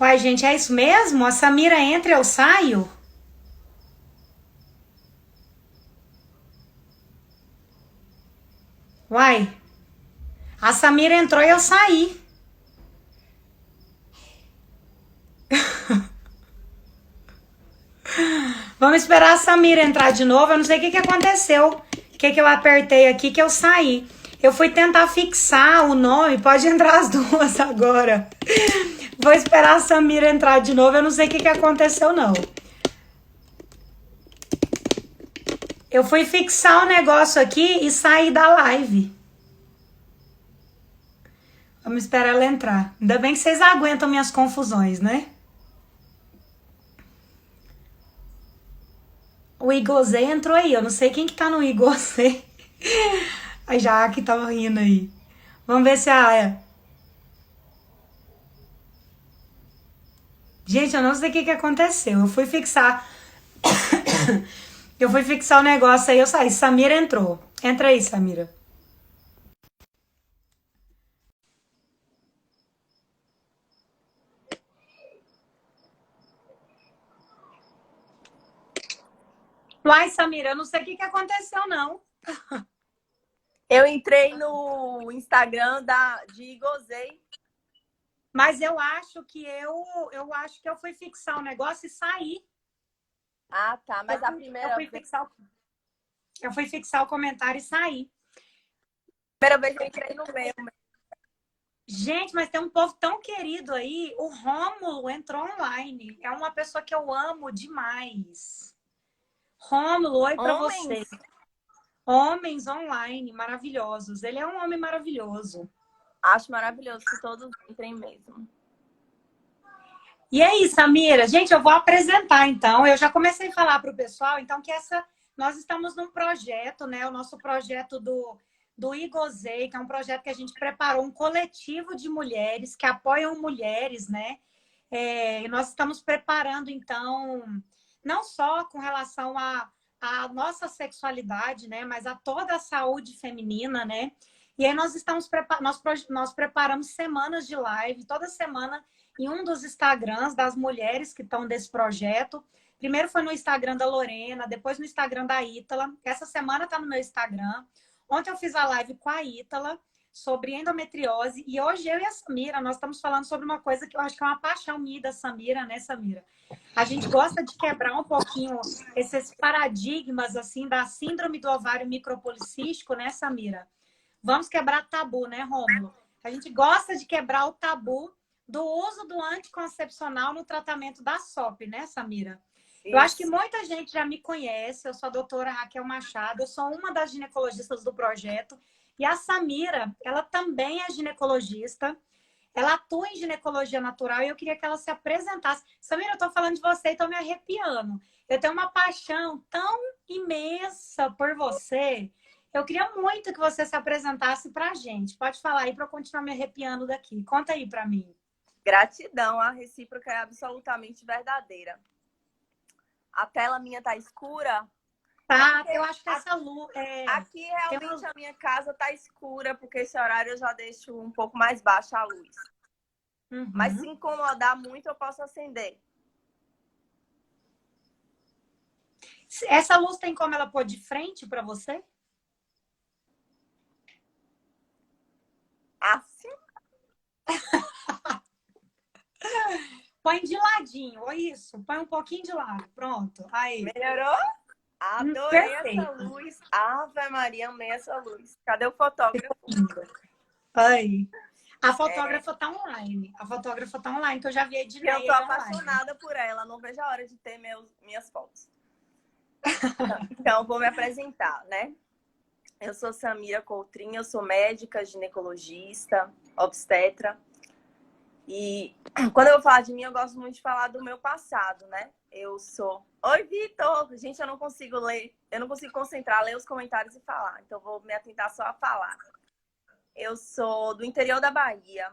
Uai, gente, é isso mesmo? A Samira entra e eu saio? Uai, a Samira entrou e eu saí. Vamos esperar a Samira entrar de novo. Eu não sei o que aconteceu. O que eu apertei aqui que eu saí. Eu fui tentar fixar o nome. Pode entrar as duas agora. Vou esperar a Samira entrar de novo. Eu não sei o que aconteceu, não. Eu fui fixar o negócio aqui e saí da live. Vamos esperar ela entrar. Ainda bem que vocês aguentam minhas confusões, né? O Igozê entrou aí. Eu não sei quem que tá no Igozê. A Jaque tava rindo aí. Vamos ver se a... Gente, eu não sei o que aconteceu. Eu fui fixar... Eu fui fixar o negócio aí, eu saí. Samira entrou. Entra aí, Samira. Uai, Samira, eu não sei o que aconteceu, não. Eu entrei no Instagram de Igozei. Mas eu acho que eu fui fixar o negócio e saí. Ah, tá. Eu Mas a fui, eu fui fixar o comentário e saí. primeira vez eu entrei no meu. Gente, mas tem um povo tão querido aí. O Rômulo entrou online. É uma pessoa que eu amo demais. Rômulo, oi pra você. Homens, Homens online, maravilhosos. Ele é um homem maravilhoso. acho maravilhoso que todos entrem mesmo. E aí, Samira, gente, eu vou apresentar então. Eu já comecei a falar para o pessoal, então, que nós estamos num projeto, né? O nosso projeto do Igozei, que é um projeto que a gente preparou um coletivo de mulheres que apoiam mulheres, né? E nós estamos preparando, então, não só com relação à nossa sexualidade, né? Mas a toda a saúde feminina, né? E aí nós preparamos semanas de live, toda semana em um dos Instagrams das mulheres que estão desse projeto. Primeiro foi no Instagram da Lorena, depois no Instagram da Ítala. Essa semana está no meu Instagram. Ontem eu fiz a live com a Ítala sobre endometriose e hoje eu e a Samira nós estamos falando sobre uma coisa que eu acho que é uma paixão minha e da Samira, né, Samira? A gente gosta de quebrar um pouquinho esses paradigmas assim da síndrome do ovário micropolicístico, né, Samira? Vamos quebrar tabu, né, Rômulo? A gente gosta de quebrar o tabu do uso do anticoncepcional no tratamento da SOP, né, Samira? Eu acho que Isso. muita gente já me conhece. Eu sou a doutora Raquel Machado, eu sou uma das ginecologistas do projeto. E a Samira, ela também é ginecologista. Ela atua em ginecologia natural e eu queria que ela se apresentasse. Samira, eu estou falando de você e estou me arrepiando. Eu tenho uma paixão tão imensa por você. Eu queria muito que você se apresentasse para a gente. Pode falar aí para eu continuar me arrepiando daqui. Conta aí para mim. Gratidão, a recíproca é absolutamente verdadeira. A tela minha tá escura. É Tá, porque eu acho que essa luz aqui tem realmente uma... a minha casa tá escura, porque esse horário eu já deixo um pouco mais baixa a luz. Mas se Uhum. incomodar muito, eu posso acender. Essa luz tem como ela pôr de frente para você? Assim, Põe de ladinho, ou isso. Põe um pouquinho de lado. Pronto. Aí. melhorou? Adorei essa Perfeito. luz. Ave Maria, amei essa luz. Cadê o fotógrafo? Aí. A É, fotógrafa tá online. A fotógrafa tá online, que eu já vi a eu Edneia tô aí online. apaixonada por ela. Não vejo a hora de ter minhas fotos. Então, vou me apresentar, né? Eu sou Samira Coutrinho, eu sou médica, ginecologista, obstetra. E quando eu vou falar de mim, eu gosto muito de falar do meu passado, né? Eu sou... Oi, Vitor! Gente, eu não consigo ler, eu não consigo concentrar, ler os comentários e falar. Então, vou me atentar só a falar. Eu sou do interior da Bahia.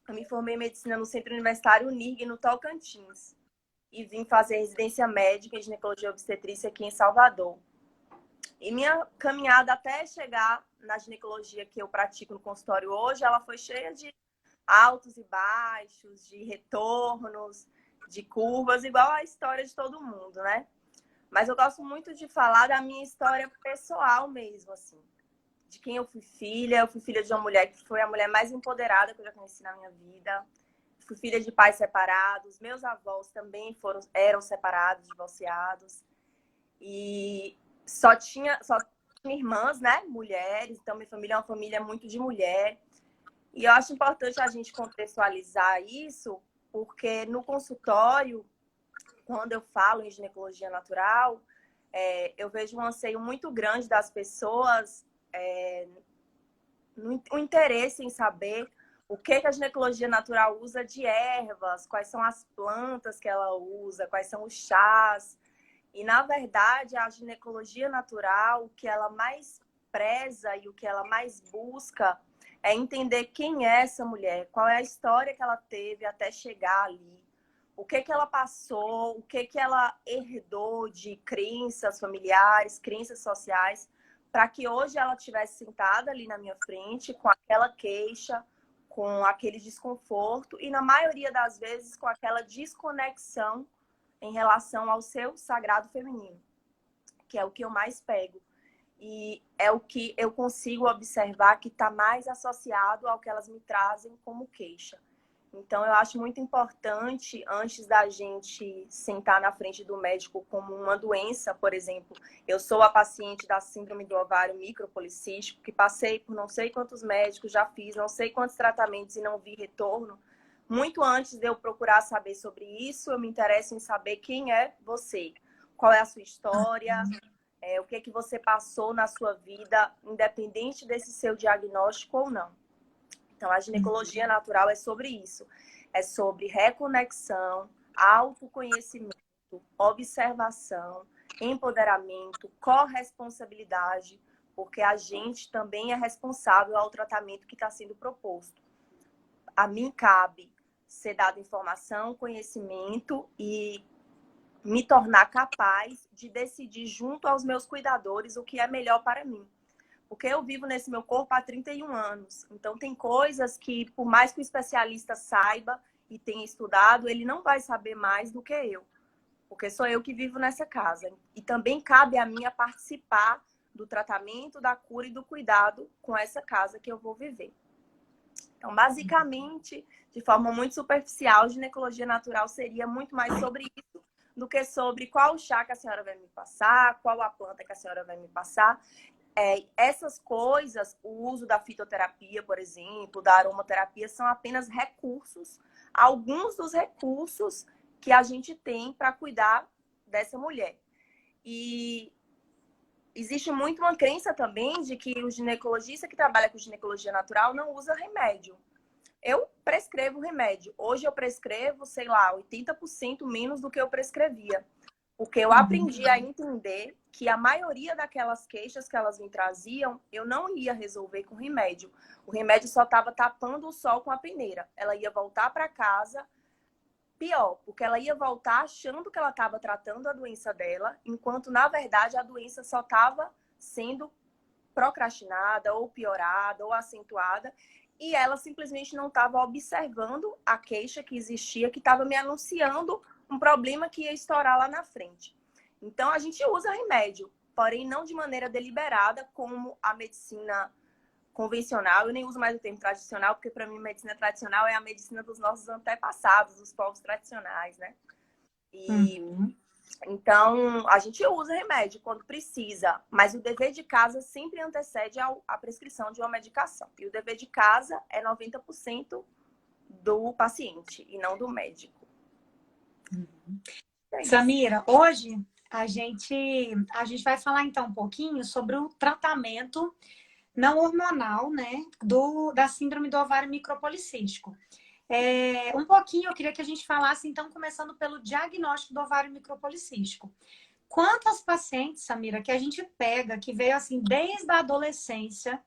Eu me formei em medicina no Centro Universitário Unirg, no Tocantins. E vim fazer residência médica em ginecologia e obstetrícia aqui em Salvador. E minha caminhada até chegar na ginecologia que eu pratico no consultório hoje, ela foi cheia de altos e baixos, de retornos, de curvas, igual a história de todo mundo, né? Mas eu gosto muito de falar da minha história pessoal mesmo, assim. De quem eu fui filha. Eu fui filha de uma mulher que foi a mulher mais empoderada que eu já conheci na minha vida. Fui filha de pais separados. Meus avós também eram separados, divorciados. E só tinha irmãs, né? Mulheres. Então, minha família é uma família muito de mulher. E eu acho importante a gente contextualizar isso, porque no consultório, quando eu falo em ginecologia natural, eu vejo um anseio muito grande das pessoas, o interesse em saber o que a ginecologia natural usa de ervas, quais são as plantas que ela usa, quais são os chás. E, na verdade, a ginecologia natural, o que ela mais preza e o que ela mais busca é entender quem é essa mulher, qual é a história que ela teve até chegar ali, o que ela passou, o que ela herdou de crenças familiares, crenças sociais, para que hoje ela estivesse sentada ali na minha frente com aquela queixa, com aquele desconforto e, na maioria das vezes, com aquela desconexão em relação ao seu sagrado feminino, que é o que eu mais pego. E é o que eu consigo observar que está mais associado ao que elas me trazem como queixa. Então, eu acho muito importante, antes da gente sentar na frente do médico como uma doença, por exemplo, eu sou a paciente da síndrome do ovário micropolicístico, que passei por não sei quantos médicos, já fiz não sei quantos tratamentos e não vi retorno. Muito antes de eu procurar saber sobre isso, eu me interesso em saber quem é você, qual é a sua história, o que você passou na sua vida, independente desse seu diagnóstico ou não. Então, a ginecologia natural é sobre isso. É sobre reconexão, autoconhecimento, observação, empoderamento, corresponsabilidade, porque a gente também é responsável ao tratamento que está sendo proposto. A mim cabe ser dado informação, conhecimento e me tornar capaz de decidir junto aos meus cuidadores o que é melhor para mim. Porque eu vivo nesse meu corpo há 31 anos. Então, tem coisas que, por mais que o especialista saiba e tenha estudado, ele não vai saber mais do que eu. Porque sou eu que vivo nessa casa. E também cabe a mim participar do tratamento, da cura e do cuidado com essa casa que eu vou viver. Então, basicamente, de forma muito superficial, ginecologia natural seria muito mais sobre isso do que sobre qual chá que a senhora vai me passar, qual a planta que a senhora vai me passar. Essas coisas, o uso da fitoterapia, por exemplo, da aromaterapia, são apenas recursos, alguns dos recursos que a gente tem para cuidar dessa mulher. E existe muito uma crença também de que o ginecologista que trabalha com ginecologia natural não usa remédio. Eu prescrevo remédio. Hoje eu prescrevo, sei lá, 80% menos do que eu prescrevia. Porque eu aprendi a entender que a maioria daquelas queixas que elas me traziam, eu não ia resolver com remédio. O remédio só estava tapando o sol com a peneira. Ela ia voltar para casa pior, porque ela ia voltar achando que ela estava tratando a doença dela, enquanto, na verdade, a doença só estava sendo procrastinada, ou piorada, ou acentuada, e ela simplesmente não estava observando a queixa que existia, que estava me anunciando um problema que ia estourar lá na frente. Então, a gente usa remédio, porém não de maneira deliberada, como a medicina convencional. Eu nem uso mais o termo tradicional, porque para mim medicina tradicional é a medicina dos nossos antepassados, dos povos tradicionais, né? Então, a gente usa remédio quando precisa, mas o dever de casa sempre antecede a prescrição de uma medicação. E o dever de casa é 90% do paciente e não do médico. Samira, hoje a gente vai falar então um pouquinho sobre o tratamento não hormonal, né, da síndrome do ovário micropolicístico. Um pouquinho eu queria que a gente falasse, então, começando pelo diagnóstico do ovário micropolicístico. Quantas pacientes, Samira, que a gente pega, que veio assim desde a adolescência,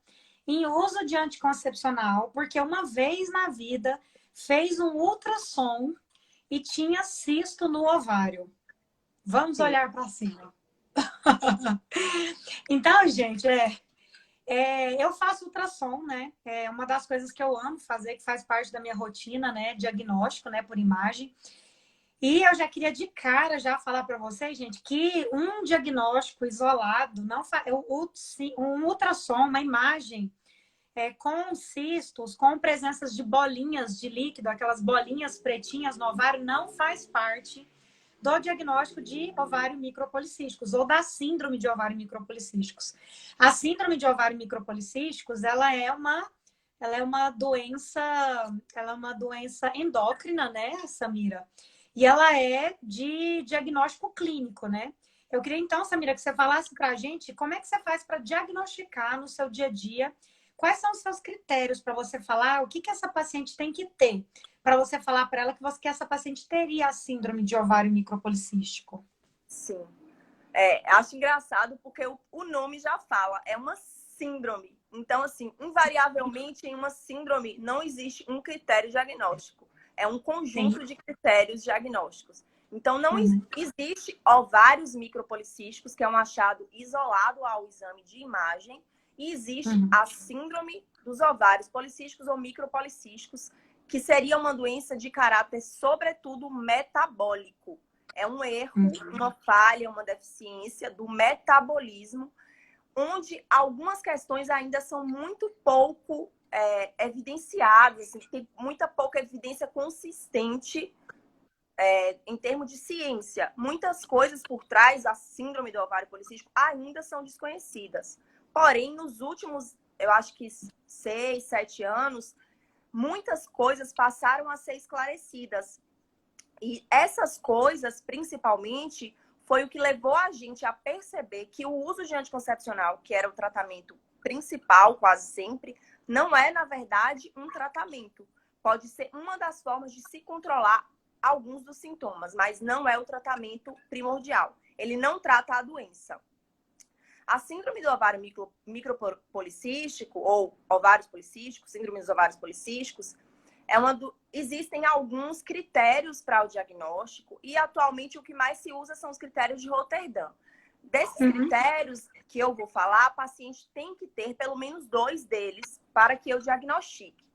em uso de anticoncepcional, porque uma vez na vida fez um ultrassom e tinha cisto no ovário. Vamos olhar para cima. Então, gente, Eu faço ultrassom, né? É uma das coisas que eu amo fazer, que faz parte da minha rotina, né? Diagnóstico, né? Por imagem. E eu já queria de cara já falar para vocês, gente, que um diagnóstico isolado, não um ultrassom, uma imagem com cistos, com presenças de bolinhas de líquido, aquelas bolinhas pretinhas no ovário, não faz parte do diagnóstico de ovário micropolicísticos ou da síndrome de ovário micropolicísticos. A síndrome de ovário micropolicísticos, ela é uma doença endócrina, né, Samira? E ela é de diagnóstico clínico, né? Eu queria então, Samira, que você falasse para a gente como é que você faz para diagnosticar no seu dia a dia, quais são os seus critérios para você falar o que essa paciente tem que ter, para você falar para ela que essa paciente teria a síndrome de ovário micropolicístico. Sim. Acho engraçado porque o nome já fala, é uma síndrome. Então, assim, invariavelmente em uma síndrome não existe um critério diagnóstico. É um conjunto de critérios diagnósticos. Então, não existe ovários micropolicísticos, que é um achado isolado ao exame de imagem, e existe a síndrome dos ovários policísticos ou micropolicísticos, que seria uma doença de caráter, sobretudo, metabólico. É um erro, uma falha, uma deficiência do metabolismo, onde algumas questões ainda são muito pouco evidenciadas, assim, tem muita pouca evidência consistente em termos de ciência. Muitas coisas por trás da síndrome do ovário policístico ainda são desconhecidas. Porém, nos últimos, eu acho que 6, 7 anos, muitas coisas passaram a ser esclarecidas. E essas coisas, principalmente, foi o que levou a gente a perceber que o uso de anticoncepcional, que era o tratamento principal quase sempre, não é, na verdade, um tratamento. Pode ser uma das formas de se controlar alguns dos sintomas, mas não é o tratamento primordial. Ele não trata a doença. A síndrome do ovário micropolicístico, ou ovários policísticos, síndrome dos ovários policísticos, existem alguns critérios para o diagnóstico e atualmente o que mais se usa são os critérios de Roterdã. Desses critérios que eu vou falar, a paciente tem que ter pelo menos 2 deles para que eu diagnostique.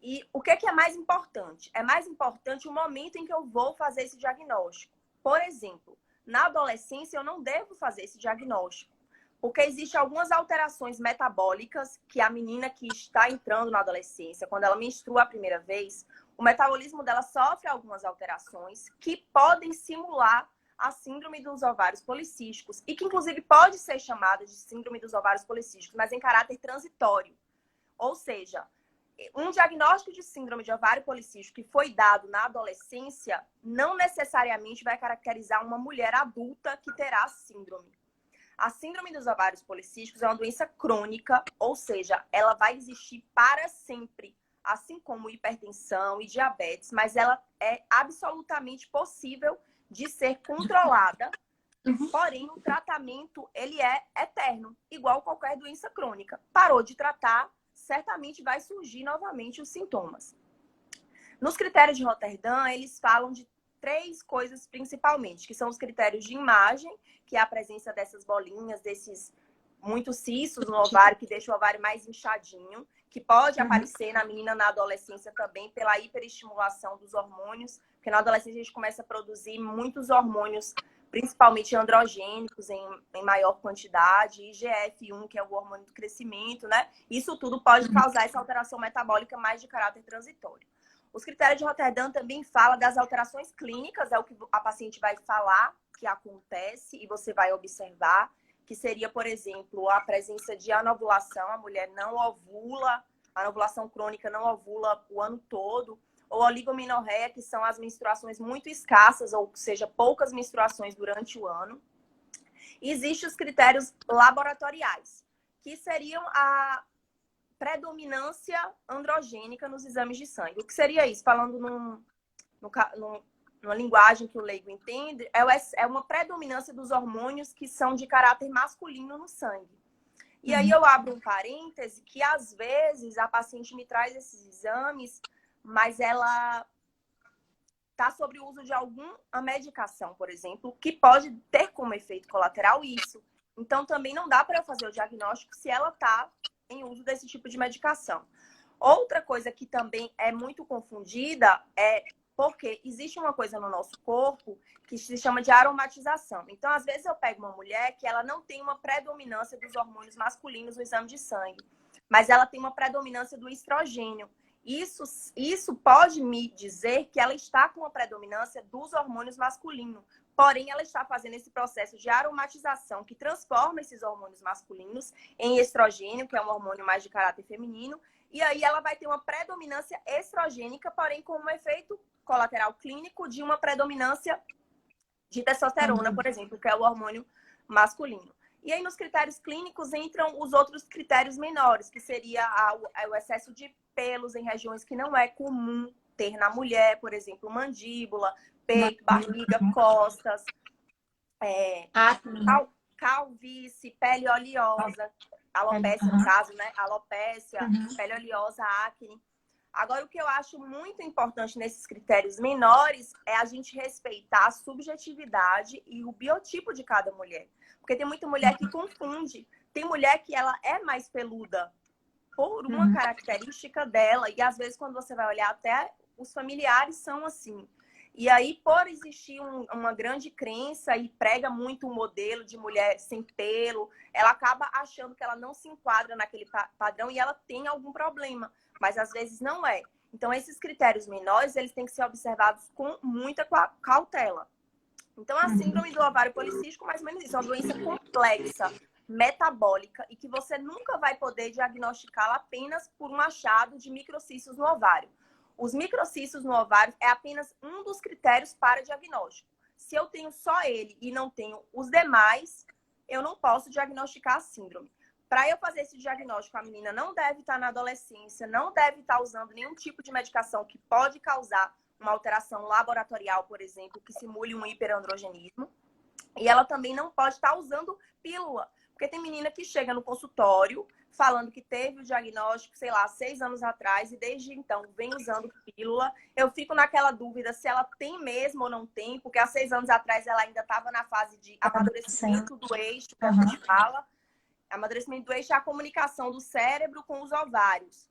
E o que é mais importante? É mais importante o momento em que eu vou fazer esse diagnóstico. Por exemplo, na adolescência eu não devo fazer esse diagnóstico, porque existem algumas alterações metabólicas que a menina que está entrando na adolescência, quando ela menstrua a primeira vez, o metabolismo dela sofre algumas alterações que podem simular a síndrome dos ovários policísticos e que, inclusive, pode ser chamada de síndrome dos ovários policísticos, mas em caráter transitório. Ou seja, um diagnóstico de síndrome de ovário policístico que foi dado na adolescência não necessariamente vai caracterizar uma mulher adulta que terá síndrome. A síndrome dos ovários policísticos é uma doença crônica, ou seja, ela vai existir para sempre, assim como hipertensão e diabetes, mas ela é absolutamente possível de ser controlada, porém o tratamento ele é eterno, igual qualquer doença crônica. Parou de tratar, certamente vai surgir novamente os sintomas. Nos critérios de Roterdã, eles falam de 3 coisas principalmente, que são os critérios de imagem, que é a presença dessas bolinhas, desses muitos cistos no ovário, que deixa o ovário mais inchadinho, que pode aparecer na menina na adolescência também pela hiperestimulação dos hormônios, porque na adolescência a gente começa a produzir muitos hormônios, principalmente androgênicos em maior quantidade, IGF-1, que é o hormônio do crescimento, né? Isso tudo pode causar essa alteração metabólica mais de caráter transitório. Os critérios de Roterdã também falam das alterações clínicas, é o que a paciente vai falar que acontece e você vai observar, que seria, por exemplo, a presença de anovulação, a mulher não ovula, a anovulação crônica não ovula o ano todo, ou oligomenorreia, que são as menstruações muito escassas, ou seja, poucas menstruações durante o ano. E existem os critérios laboratoriais, que seriam a predominância androgênica nos exames de sangue. O que seria isso? Falando numa linguagem que o leigo entende, é uma predominância dos hormônios que são de caráter masculino no sangue. E aí eu abro um parêntese que às vezes a paciente me traz esses exames, mas ela está sobre o uso de alguma medicação, por exemplo, que pode ter como efeito colateral isso. Então, também não dá para eu fazer o diagnóstico se ela está em uso desse tipo de medicação. Outra coisa que também é muito confundida é porque existe uma coisa no nosso corpo que se chama de aromatização. Então, às vezes eu pego uma mulher que ela não tem uma predominância dos hormônios masculinos no exame de sangue, mas ela tem uma predominância do estrogênio. Isso pode me dizer que ela está com uma predominância dos hormônios masculinos. Porém, ela está fazendo esse processo de aromatização que transforma esses hormônios masculinos em estrogênio, que é um hormônio mais de caráter feminino. E aí ela vai ter uma predominância estrogênica, porém com um efeito colateral clínico de uma predominância de testosterona, por exemplo, que é o hormônio masculino. E aí nos critérios clínicos entram os outros critérios menores, que seria o excesso de pelos em regiões que não é comum ter na mulher, por exemplo, mandíbula, peito, barriga, costas, calvície, pele oleosa, alopécia no caso, né? Alopécia, pele oleosa, acne. Agora, o que eu acho muito importante nesses critérios menores é a gente respeitar a subjetividade e o biotipo de cada mulher. Porque tem muita mulher que confunde. Tem mulher que ela é mais peluda por uma característica dela. E às vezes, quando você vai olhar, até os familiares são assim. E aí, por existir uma grande crença e prega muito um modelo de mulher sem pelo, ela acaba achando que ela não se enquadra naquele padrão e ela tem algum problema. Mas às vezes não é. Então, esses critérios menores, eles têm que ser observados com muita cautela. Então, a síndrome do ovário policístico, mais ou menos isso, é uma doença complexa, metabólica, e que você nunca vai poder diagnosticá-la apenas por um achado de microcístios no ovário. Os microcístios no ovário é apenas um dos critérios para diagnóstico. Se eu tenho só ele e não tenho os demais, eu não posso diagnosticar a síndrome. Para eu fazer esse diagnóstico, a menina não deve estar na adolescência, não deve estar usando nenhum tipo de medicação que pode causar uma alteração laboratorial, por exemplo, que simule um hiperandrogenismo. E ela também não pode estar usando pílula. Porque tem menina que chega no consultório falando que teve o diagnóstico, sei lá, 6 anos atrás e desde então vem usando pílula. Eu fico naquela dúvida se ela tem mesmo ou não tem, porque há 6 anos atrás ela ainda estava na fase de amadurecimento do eixo, que a gente fala. Amadurecimento do eixo é a comunicação do cérebro com os ovários.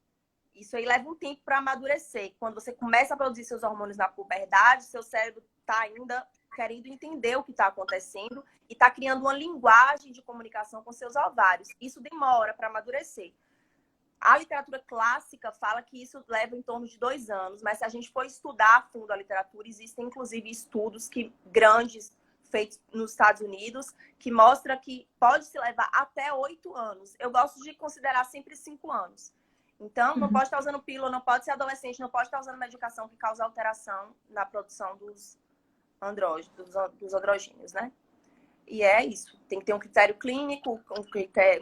Isso aí leva um tempo para amadurecer. Quando você começa a produzir seus hormônios na puberdade, seu cérebro está ainda querendo entender o que está acontecendo e está criando uma linguagem de comunicação com seus ovários. Isso demora para amadurecer. A literatura clássica fala que isso leva em torno de 2 anos, mas se a gente for estudar a fundo a literatura, existem inclusive estudos grandes feitos nos Estados Unidos que mostra que pode se levar até 8 anos. Eu gosto de considerar sempre 5 anos. Então, não pode estar usando pílula, não pode ser adolescente, não pode estar usando medicação que causa alteração na produção dos androgênios, né? E é isso. Tem que ter um critério clínico, um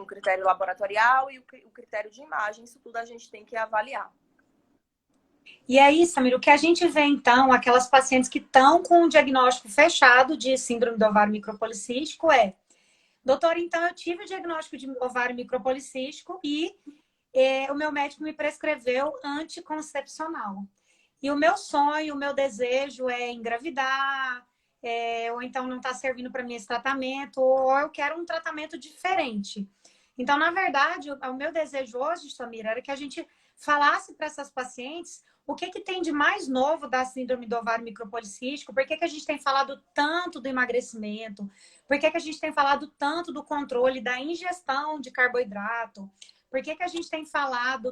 critério laboratorial e o critério de imagem. Isso tudo a gente tem que avaliar. E aí, Samir, o que a gente vê, então, aquelas pacientes que estão com o diagnóstico fechado de síndrome do ovário micropolicístico doutora, então eu tive o diagnóstico de ovário micropolicístico e o meu médico me prescreveu anticoncepcional. E o meu sonho, o meu desejo é engravidar, ou então não está servindo para mim esse tratamento, ou eu quero um tratamento diferente. Então, na verdade, o meu desejo hoje, Samira, era que a gente falasse para essas pacientes o que tem de mais novo da síndrome do ovário micropolicístico, por que a gente tem falado tanto do emagrecimento, por que a gente tem falado tanto do controle da ingestão de carboidrato, por que a gente tem falado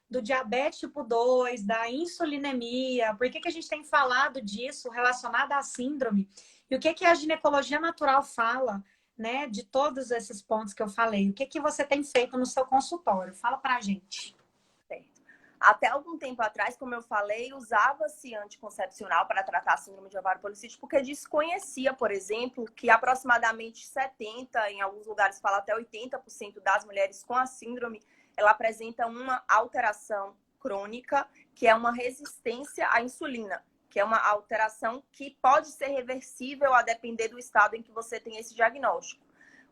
do diabetes tipo 2, da insulinemia, por que a gente tem falado disso relacionado à síndrome, e o que a ginecologia natural fala, né, de todos esses pontos que eu falei. O que você tem feito no seu consultório? Fala pra gente. Até algum tempo atrás, como eu falei, usava-se anticoncepcional para tratar a síndrome de ovário policístico porque desconhecia, por exemplo, que aproximadamente 70%, em alguns lugares fala até 80% das mulheres com a síndrome, ela apresenta uma alteração crônica, que é uma resistência à insulina, que é uma alteração que pode ser reversível a depender do estado em que você tem esse diagnóstico.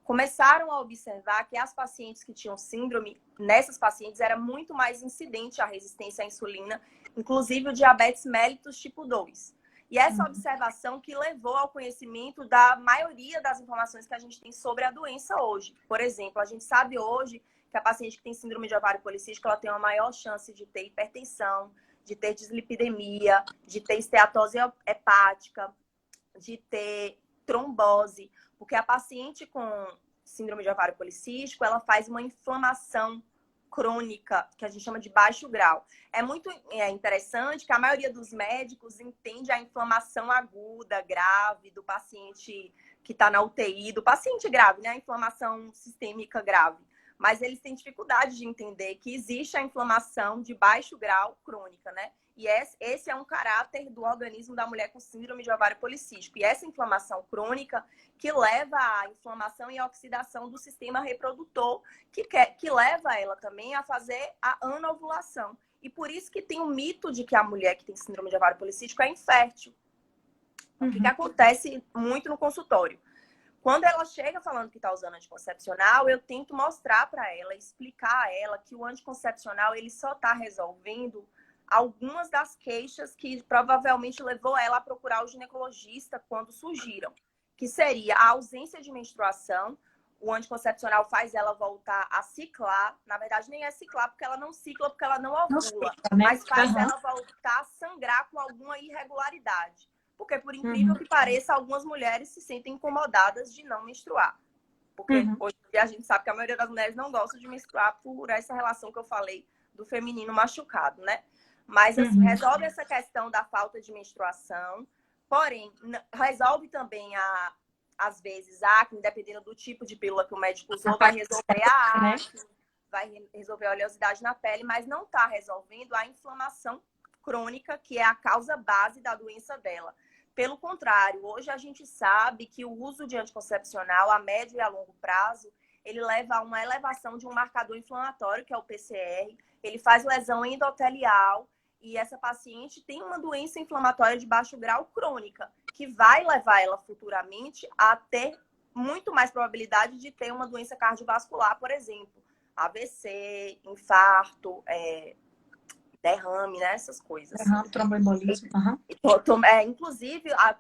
Começaram a observar que as pacientes que tinham síndrome, nessas pacientes era muito mais incidente a resistência à insulina, inclusive o diabetes mellitus tipo 2. E essa observação que levou ao conhecimento da maioria das informações que a gente tem sobre a doença hoje. Por exemplo, a gente sabe hoje que a paciente que tem síndrome de ovário policístico, ela tem uma maior chance de ter hipertensão, de ter dislipidemia, de ter esteatose hepática, de ter trombose, porque a paciente com síndrome de ovário policístico, ela faz uma inflamação crônica, que a gente chama de baixo grau. É muito interessante que a maioria dos médicos entende a inflamação aguda, grave, do paciente que está na UTI, do paciente grave, né? A inflamação sistêmica grave. Mas eles têm dificuldade de entender que existe a inflamação de baixo grau crônica, né? E esse é um caráter do organismo da mulher com síndrome de ovário policístico. E essa inflamação crônica que leva à inflamação e oxidação do sistema reprodutor, que leva ela também a fazer a anovulação. E por isso que tem o mito de que a mulher que tem síndrome de ovário policístico é infértil. O que acontece muito no consultório? Quando ela chega falando que está usando anticoncepcional, eu tento mostrar para ela, explicar a ela que o anticoncepcional ele só está resolvendo algumas das queixas que provavelmente levou ela a procurar o ginecologista quando surgiram, que seria a ausência de menstruação. O anticoncepcional faz ela voltar a ciclar. Na verdade, nem é ciclar, porque ela não cicla, porque ela não ovula. Mas faz ela voltar a sangrar com alguma irregularidade. Porque, por incrível que pareça, algumas mulheres se sentem incomodadas de não menstruar. Porque hoje em dia a gente sabe que a maioria das mulheres não gosta de menstruar por essa relação que eu falei do feminino machucado, né? Mas, assim, resolve essa questão da falta de menstruação. Porém, resolve também, às vezes, a acne, dependendo do tipo de pílula que o médico usou, vai resolver a acne, vai resolver a oleosidade na pele, mas não está resolvendo a inflamação crônica, que é a causa base da doença dela. Pelo contrário, hoje a gente sabe que o uso de anticoncepcional a médio e a longo prazo, ele leva a uma elevação de um marcador inflamatório, que é o PCR, ele faz lesão endotelial, e essa paciente tem uma doença inflamatória de baixo grau crônica, que vai levar ela futuramente a ter muito mais probabilidade de ter uma doença cardiovascular, por exemplo, AVC, infarto, derrame, né? Essas coisas. Tromboembolismo. Inclusive, a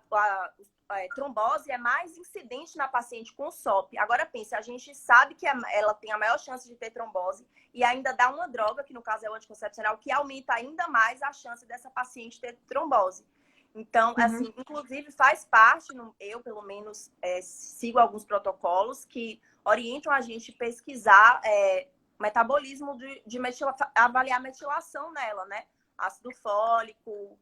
trombose é mais incidente na paciente com SOP. Agora, pense, a gente sabe que ela tem a maior chance de ter trombose e ainda dá uma droga, que no caso é o anticoncepcional, que aumenta ainda mais a chance dessa paciente ter trombose. Então, assim, inclusive faz parte, eu pelo menos sigo alguns protocolos que orientam a gente pesquisar metabolismo avaliar a metilação nela, né? Ácido fólico,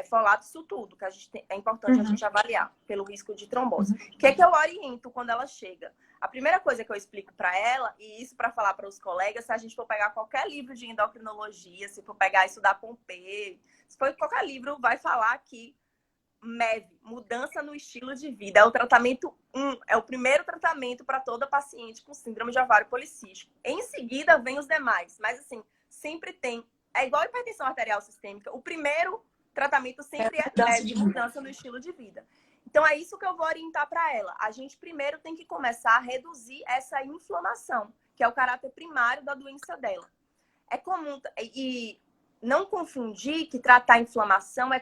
folato, isso tudo que é importante a gente avaliar pelo risco de trombose. O que é que eu oriento quando ela chega? A primeira coisa que eu explico para ela, e isso para falar para os colegas, se a gente for pegar qualquer livro de endocrinologia, se for pegar isso da Pompeii, se for qualquer livro, vai falar que MEV, mudança no estilo de vida, é o tratamento 1, é o primeiro tratamento para toda paciente com síndrome de ovário policístico. Em seguida, vem os demais, mas assim, sempre tem, é igual a hipertensão arterial sistêmica, o primeiro tratamento sempre é mudança no estilo de vida. Então, é isso que eu vou orientar para ela. A gente primeiro tem que começar a reduzir essa inflamação, que é o caráter primário da doença dela. É comum, e não confundir que tratar a inflamação é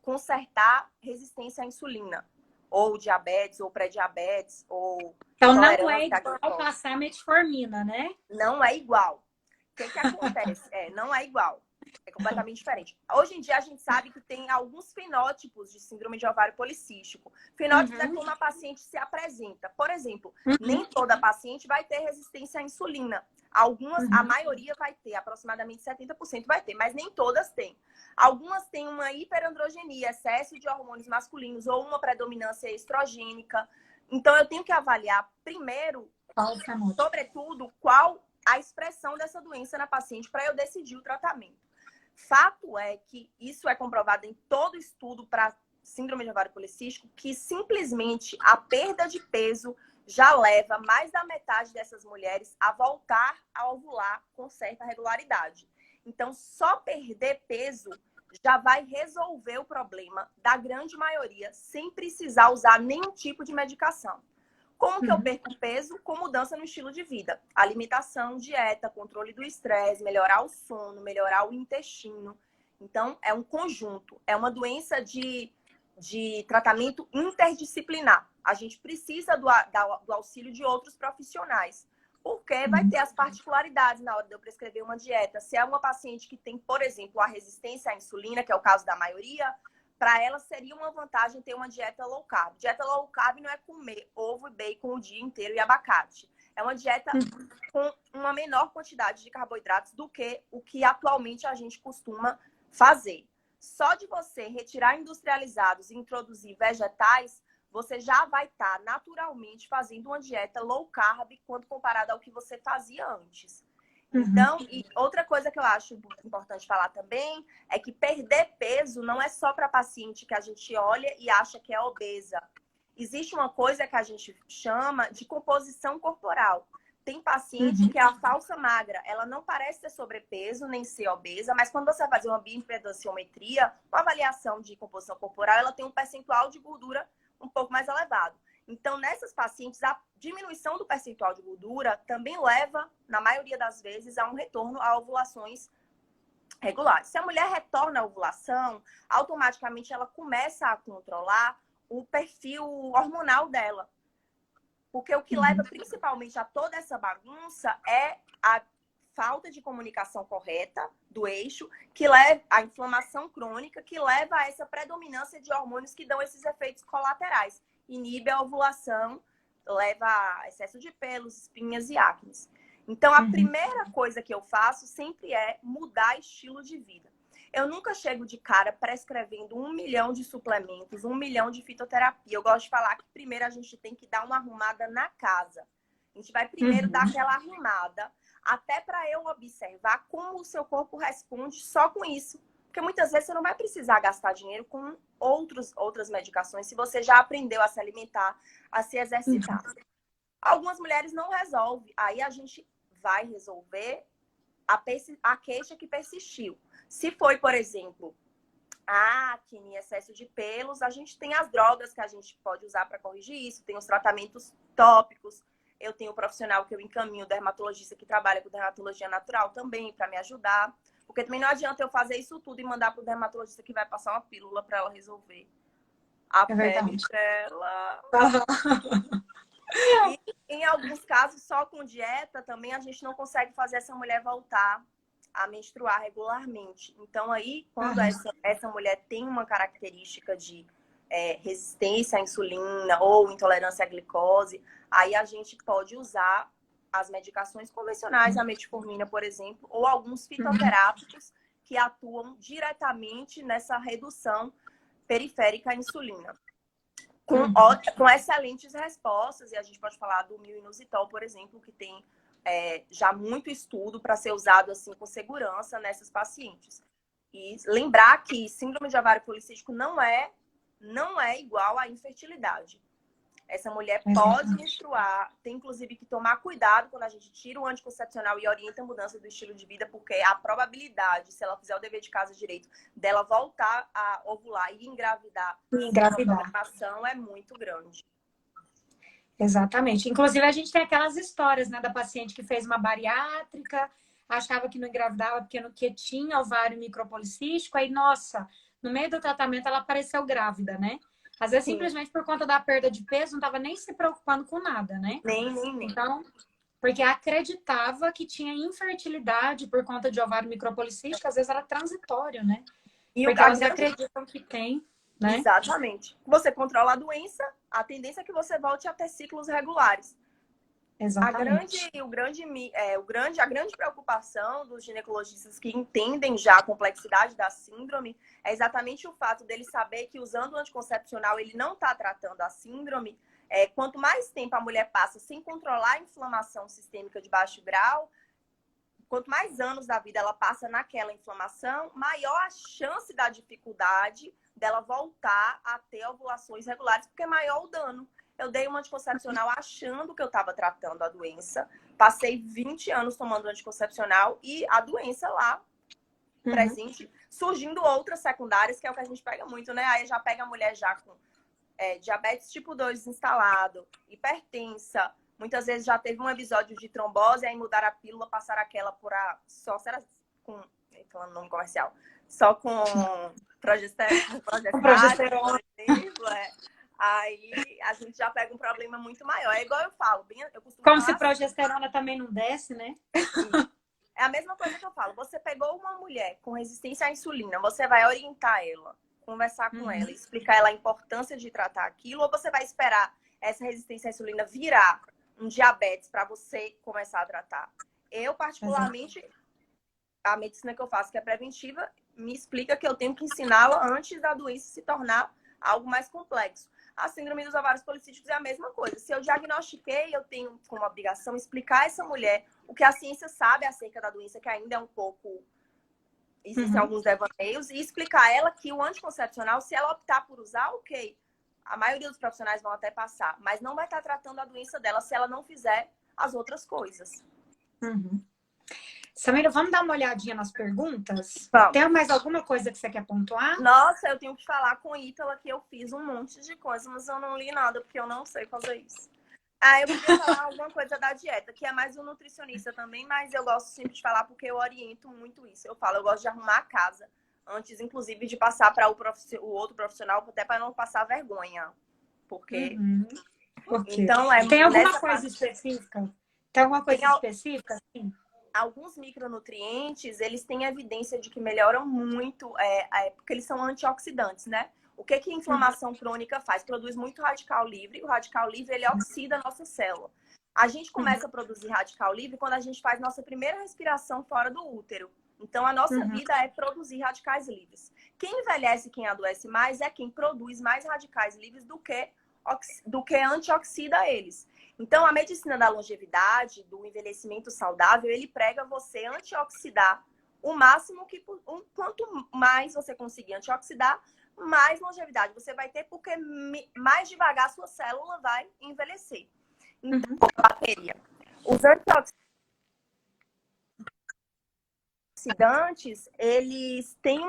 consertar resistência à insulina, ou diabetes, ou pré-diabetes, ou... Então, não é igual passar metformina, né? Não é igual. O que acontece? Não é igual. É completamente diferente. Hoje em dia, a gente sabe que tem alguns fenótipos de síndrome de ovário policístico. Fenótipos é como a paciente se apresenta. Por exemplo, nem toda paciente vai ter resistência à insulina. Algumas, a maioria vai ter, aproximadamente 70% vai ter, mas nem todas têm. Algumas têm uma hiperandrogenia, excesso de hormônios masculinos ou uma predominância estrogênica. Então, eu tenho que avaliar primeiro, sobretudo, qual a expressão dessa doença na paciente para eu decidir o tratamento. Fato é que isso é comprovado em todo estudo para síndrome de ovário policístico, que simplesmente a perda de peso já leva mais da metade dessas mulheres a voltar a ovular com certa regularidade. Então, só perder peso já vai resolver o problema da grande maioria, sem precisar usar nenhum tipo de medicação. Como que eu perco peso? Com mudança no estilo de vida. Alimentação, dieta, controle do estresse, melhorar o sono, melhorar o intestino. Então, é um conjunto, é uma doença de tratamento interdisciplinar. A gente precisa do auxílio de outros profissionais, porque vai ter as particularidades na hora de eu prescrever uma dieta. Se é uma paciente que tem, por exemplo, a resistência à insulina, que é o caso da maioria, para ela seria uma vantagem ter uma dieta low carb. Dieta low carb não é comer ovo e bacon o dia inteiro e abacate. É uma dieta com uma menor quantidade de carboidratos do que o que atualmente a gente costuma fazer. Só de você retirar industrializados e introduzir vegetais, você já vai estar naturalmente fazendo uma dieta low carb quando comparada ao que você fazia antes. Então, e outra coisa que eu acho importante falar também é que perder peso não é só para paciente que a gente olha e acha que é obesa. Existe uma coisa que a gente chama de composição corporal. Tem paciente que é a falsa magra, ela não parece ter sobrepeso nem ser obesa, mas quando você vai fazer uma bioimpedanciometria, uma avaliação de composição corporal, ela tem um percentual de gordura um pouco mais elevado. Então, nessas pacientes, a diminuição do percentual de gordura também leva, na maioria das vezes, a um retorno a ovulações regulares. Se a mulher retorna à ovulação, automaticamente ela começa a controlar o perfil hormonal dela. Porque o que leva principalmente a toda essa bagunça é a falta de comunicação correta do eixo, que leva à inflamação crônica, que leva a essa predominância de hormônios que dão esses efeitos colaterais. Inibe a ovulação, leva a excesso de pelos, espinhas e acnes. Então, a primeira coisa que eu faço sempre é mudar estilo de vida. Eu nunca chego de cara prescrevendo 1 milhão de suplementos, 1 milhão de fitoterapia. Eu gosto de falar que primeiro a gente tem que dar uma arrumada na casa. A gente vai primeiro dar aquela arrumada, até para eu observar como o seu corpo responde só com isso. Porque muitas vezes você não vai precisar gastar dinheiro com outras medicações se você já aprendeu a se alimentar, a se exercitar. Algumas mulheres não resolvem. Aí a gente vai resolver a queixa que persistiu. Se foi, por exemplo, a acne, excesso de pelos, a gente tem as drogas que a gente pode usar para corrigir isso, tem os tratamentos tópicos, eu tenho um profissional que eu encaminho, dermatologista que trabalha com dermatologia natural também, para me ajudar. Porque também não adianta eu fazer isso tudo e mandar para o dermatologista que vai passar uma pílula para ela resolver a pele dela. E em alguns casos, só com dieta também a gente não consegue fazer essa mulher voltar a menstruar regularmente. Então aí, quando essa mulher tem uma característica de resistência à insulina ou intolerância à glicose, aí a gente pode usar as medicações convencionais, a metformina, por exemplo, ou alguns fitoterápicos que atuam diretamente nessa redução periférica à insulina. Com excelentes respostas, e a gente pode falar do milinositol, por exemplo, que tem já muito estudo para ser usado assim com segurança nessas pacientes. E lembrar que síndrome de ovário policístico não é igual à infertilidade. Essa mulher pode menstruar, tem inclusive que tomar cuidado quando a gente tira o anticoncepcional e orienta a mudança do estilo de vida, porque a probabilidade, se ela fizer o dever de casa direito, dela voltar a ovular e engravidar. A é muito grande. Exatamente. Inclusive, a gente tem aquelas histórias, né, da paciente que fez uma bariátrica, achava que não engravidava porque tinha ovário micropolicístico, aí, nossa, no meio do tratamento ela apareceu grávida, né? Às vezes, simplesmente por conta da perda de peso, não estava nem se preocupando com nada, né? Nem. Então, porque acreditava que tinha infertilidade por conta de ovário micropolicístico, às vezes era transitório, né? Porque elas acreditam que tem, né? Exatamente. Você controla a doença, a tendência é que você volte a ter ciclos regulares. Exatamente. A grande preocupação dos ginecologistas que entendem já a complexidade da síndrome é exatamente o fato dele saber que usando o anticoncepcional ele não está tratando a síndrome. Quanto mais tempo a mulher passa sem controlar a inflamação sistêmica de baixo grau, quanto mais anos da vida ela passa naquela inflamação, maior a chance da dificuldade dela voltar a ter ovulações regulares, porque é maior o dano. Eu dei um anticoncepcional achando que eu estava tratando a doença. Passei 20 anos tomando anticoncepcional e a doença lá presente, surgindo outras secundárias, que é o que a gente pega muito, né? Aí já pega a mulher já com diabetes tipo 2 instalado, hipertensa. Muitas vezes já teve um episódio de trombose, aí mudaram a pílula, passaram aquela por só será com falando nome comercial. só com progesterona, Com progesterona. por exemplo, aí a gente já pega um problema muito maior. É igual eu falo, eu costumo Como falar se progesterona também não desce, né? assim, é a mesma coisa que eu falo. Você pegou uma mulher com resistência à insulina, você vai orientar ela, conversar com ela, explicar ela a importância de tratar aquilo, ou você vai esperar essa resistência à insulina virar um diabetes para você começar a tratar? Eu, particularmente, a medicina que eu faço, que é preventiva, me explica que eu tenho que ensiná-la antes da doença se tornar algo mais complexo. A síndrome dos ovários policísticos é a mesma coisa. Se eu diagnostiquei, eu tenho como obrigação explicar a essa mulher o que a ciência sabe acerca da doença, que ainda é um pouco... Existem alguns devaneios, e explicar a ela que o anticoncepcional, se ela optar por usar, ok. A maioria dos profissionais vão até passar, mas não vai estar tratando a doença dela se ela não fizer as outras coisas. Samira, vamos dar uma olhadinha nas perguntas? Vamos. Tem mais alguma coisa que você quer pontuar? Nossa, eu tenho que falar com Ítala que eu fiz um monte de coisa, mas eu não li nada, porque eu não sei fazer isso. Eu queria falar alguma coisa da dieta, que é mais um nutricionista também, mas eu gosto sempre de falar porque eu oriento muito isso. Eu falo, eu gosto de arrumar a casa, antes, inclusive, de passar para o outro profissional, até para não passar vergonha. Porque... Por quê? Então, Tem alguma coisa específica? Tem alguma coisa Tem específica? Sim. Alguns micronutrientes, eles têm evidência de que melhoram muito, porque eles são antioxidantes, né? O que a inflamação crônica faz? Produz muito radical livre. O radical livre, ele oxida a nossa célula. A gente começa a produzir radical livre quando a gente faz nossa primeira respiração fora do útero. Então, a nossa vida é produzir radicais livres. Quem envelhece e quem adoece mais é quem produz mais radicais livres do que antioxida eles. Então, a medicina da longevidade, do envelhecimento saudável, ele prega você antioxidar o máximo que... Quanto mais você conseguir antioxidar, mais longevidade você vai ter, porque mais devagar a sua célula vai envelhecer. Então, bateria. Os antioxidantes, eles têm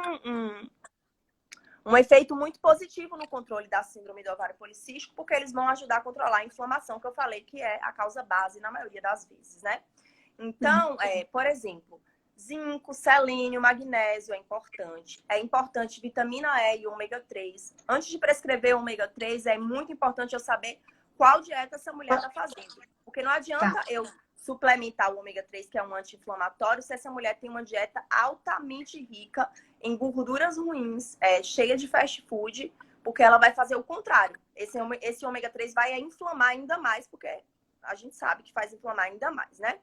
um efeito muito positivo no controle da síndrome do ovário policístico, porque eles vão ajudar a controlar a inflamação, que eu falei que é a causa base na maioria das vezes, né? Então, por exemplo, zinco, selênio, magnésio é importante. É importante vitamina E e ômega 3. Antes de prescrever ômega 3, é muito importante eu saber qual dieta essa mulher está fazendo. Porque não adianta eu suplementar o ômega 3, que é um anti-inflamatório, se essa mulher tem uma dieta altamente rica em gorduras ruins, cheia de fast food, porque ela vai fazer o contrário. Esse ômega 3 vai inflamar ainda mais, porque a gente sabe que faz inflamar ainda mais, né?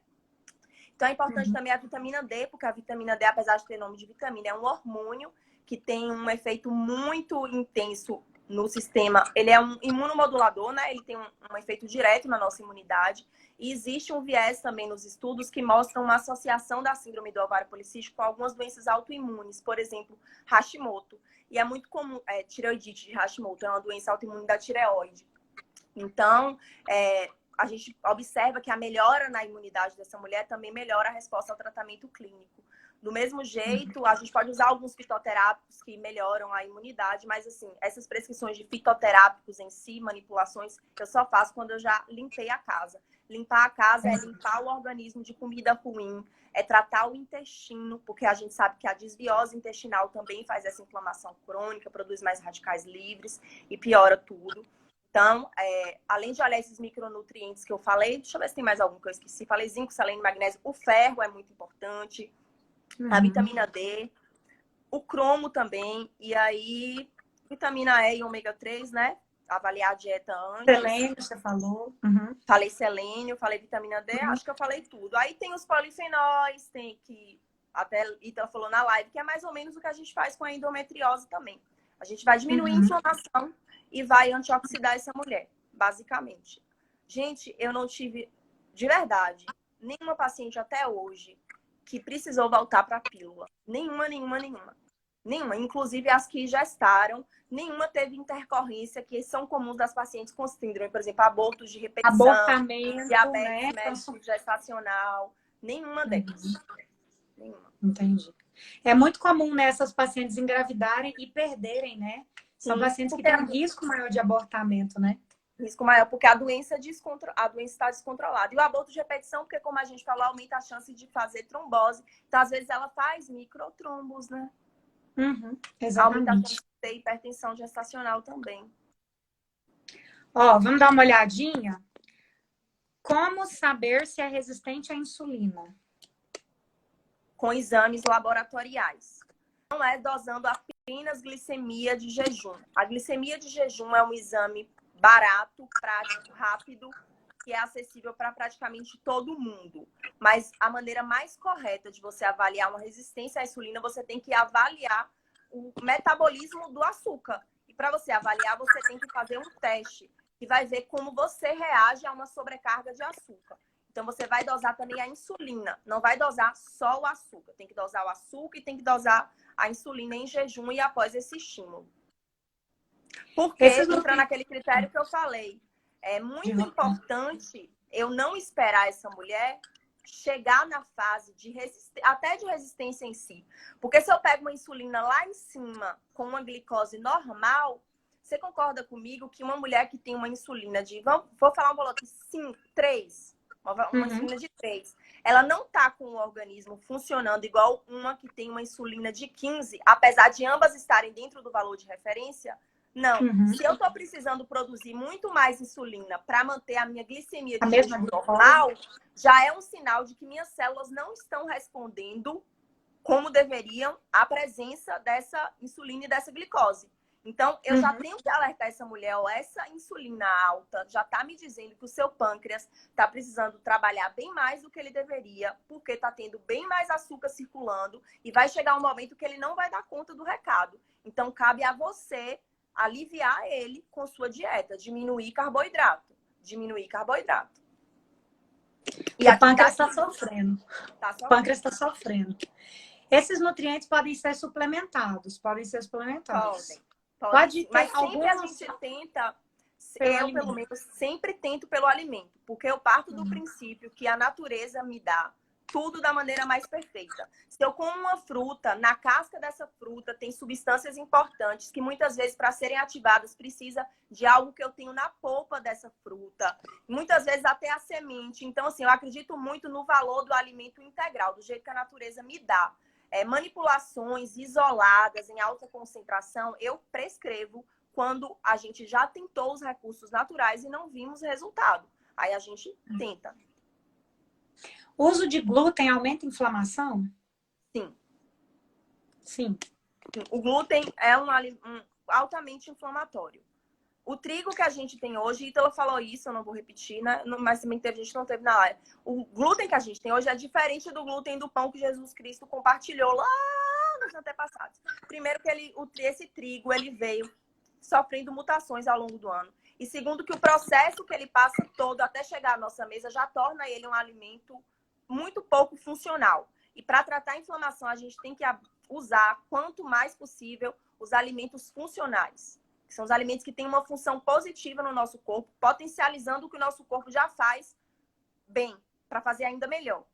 Então é importante também a vitamina D, porque a vitamina D, apesar de ter nome de vitamina, é um hormônio que tem um efeito muito intenso no sistema. Ele é um imunomodulador, né? Ele tem um efeito direto na nossa imunidade. E existe um viés também nos estudos que mostram uma associação da síndrome do ovário policístico com algumas doenças autoimunes, por exemplo, Hashimoto. E é muito comum, tireoidite de Hashimoto, é uma doença autoimune da tireoide. Então, a gente observa que a melhora na imunidade dessa mulher também melhora a resposta ao tratamento clínico. Do mesmo jeito, a gente pode usar alguns fitoterápicos que melhoram a imunidade, mas assim, essas prescrições de fitoterápicos em si, manipulações, eu só faço quando eu já limpei a casa. Limpar a casa é limpar o organismo de comida ruim, é tratar o intestino, porque a gente sabe que a desbiose intestinal também faz essa inflamação crônica, produz mais radicais livres e piora tudo. Então, além de olhar esses micronutrientes que eu falei, deixa eu ver se tem mais algum que eu esqueci. Falei zinco, selênio, magnésio. O ferro é muito importante. A vitamina D. O cromo também. E aí, vitamina E e ômega 3, né? Avaliar a dieta antes. Selênio, você falou. Falei selênio, falei vitamina D. Acho que eu falei tudo. Aí tem os polifenóis, tem que... Até Ítala falou na live, que é mais ou menos o que a gente faz com a endometriose também. A gente vai diminuir a inflamação e vai antioxidar essa mulher, basicamente. Gente, eu não tive, de verdade, nenhuma paciente até hoje que precisou voltar para a pílula. Nenhuma. Inclusive as que gestaram, nenhuma teve intercorrência, que são comuns das pacientes com síndrome, por exemplo, abortos de repetição, abortamento, diabetes médico gestacional, nenhuma delas. Nenhuma. Entendi. É muito comum, né, essas pacientes engravidarem e perderem, né? São pacientes que têm um risco maior de abortamento, né? Risco maior, porque a doença está descontrolada. E o aborto de repetição, porque como a gente falou, aumenta a chance de fazer trombose. Então, às vezes, ela faz microtrombos, né? Exatamente. A hipertensão gestacional também. Ó, vamos dar uma olhadinha. Como saber se é resistente à insulina? Com exames laboratoriais. Não é dosando apenas glicemia de jejum. A glicemia de jejum é um exame barato, prático, rápido, que é acessível para praticamente todo mundo. Mas a maneira mais correta de você avaliar uma resistência à insulina, você tem que avaliar o metabolismo do açúcar. E para você avaliar, você tem que fazer um teste que vai ver como você reage a uma sobrecarga de açúcar. Então, você vai dosar também a insulina. Não vai dosar só o açúcar. Tem que dosar o açúcar e tem que dosar a insulina em jejum e após esse estímulo. Porque entra naquele critério que eu falei. É muito importante eu não esperar essa mulher chegar na fase de até de resistência em si. Porque se eu pego uma insulina lá em cima com uma glicose normal, você concorda comigo que uma mulher que tem uma insulina de... Vou falar um valor aqui, 5, 3... Uma insulina de 3. Ela não está com o organismo funcionando igual uma que tem uma insulina de 15, apesar de ambas estarem dentro do valor de referência. Não. Se eu estou precisando produzir muito mais insulina para manter a minha glicemia de jejum normal, já é um sinal de que minhas células não estão respondendo como deveriam à presença dessa insulina e dessa glicose. Então, eu já tenho que alertar essa mulher, ó, essa insulina alta já está me dizendo que o seu pâncreas está precisando trabalhar bem mais do que ele deveria, porque está tendo bem mais açúcar circulando e vai chegar um momento que ele não vai dar conta do recado. Então, cabe a você aliviar ele com sua dieta, diminuir carboidrato. Diminuir carboidrato. E o pâncreas está sofrendo. O pâncreas está sofrendo. Esses nutrientes podem ser suplementados. Podem. Pode ter, mas sempre a gente tenta, eu pelo menos sempre tento pelo alimento, porque eu parto do princípio que a natureza me dá tudo da maneira mais perfeita. Se eu como uma fruta, na casca dessa fruta tem substâncias importantes que muitas vezes para serem ativadas precisa de algo que eu tenho na polpa dessa fruta, muitas vezes até a semente. Então assim, eu acredito muito no valor do alimento integral, do jeito que a natureza me dá. Manipulações isoladas em alta concentração, eu prescrevo quando a gente já tentou os recursos naturais e não vimos resultado. Aí a gente tenta. O uso de glúten aumenta a inflamação? Sim. Sim. O glúten é um altamente inflamatório. O trigo que a gente tem hoje, Ítala falou isso, eu não vou repetir, né? Mas também teve gente que não teve na live. O glúten que a gente tem hoje é diferente do glúten do pão que Jesus Cristo compartilhou lá nos antepassados. Primeiro que esse trigo ele veio sofrendo mutações ao longo do ano. E segundo que o processo que ele passa todo até chegar à nossa mesa já torna ele um alimento muito pouco funcional. E para tratar a inflamação, a gente tem que usar, quanto mais possível, os alimentos funcionais. Que são os alimentos que têm uma função positiva no nosso corpo, potencializando o que o nosso corpo já faz bem, para fazer ainda melhor.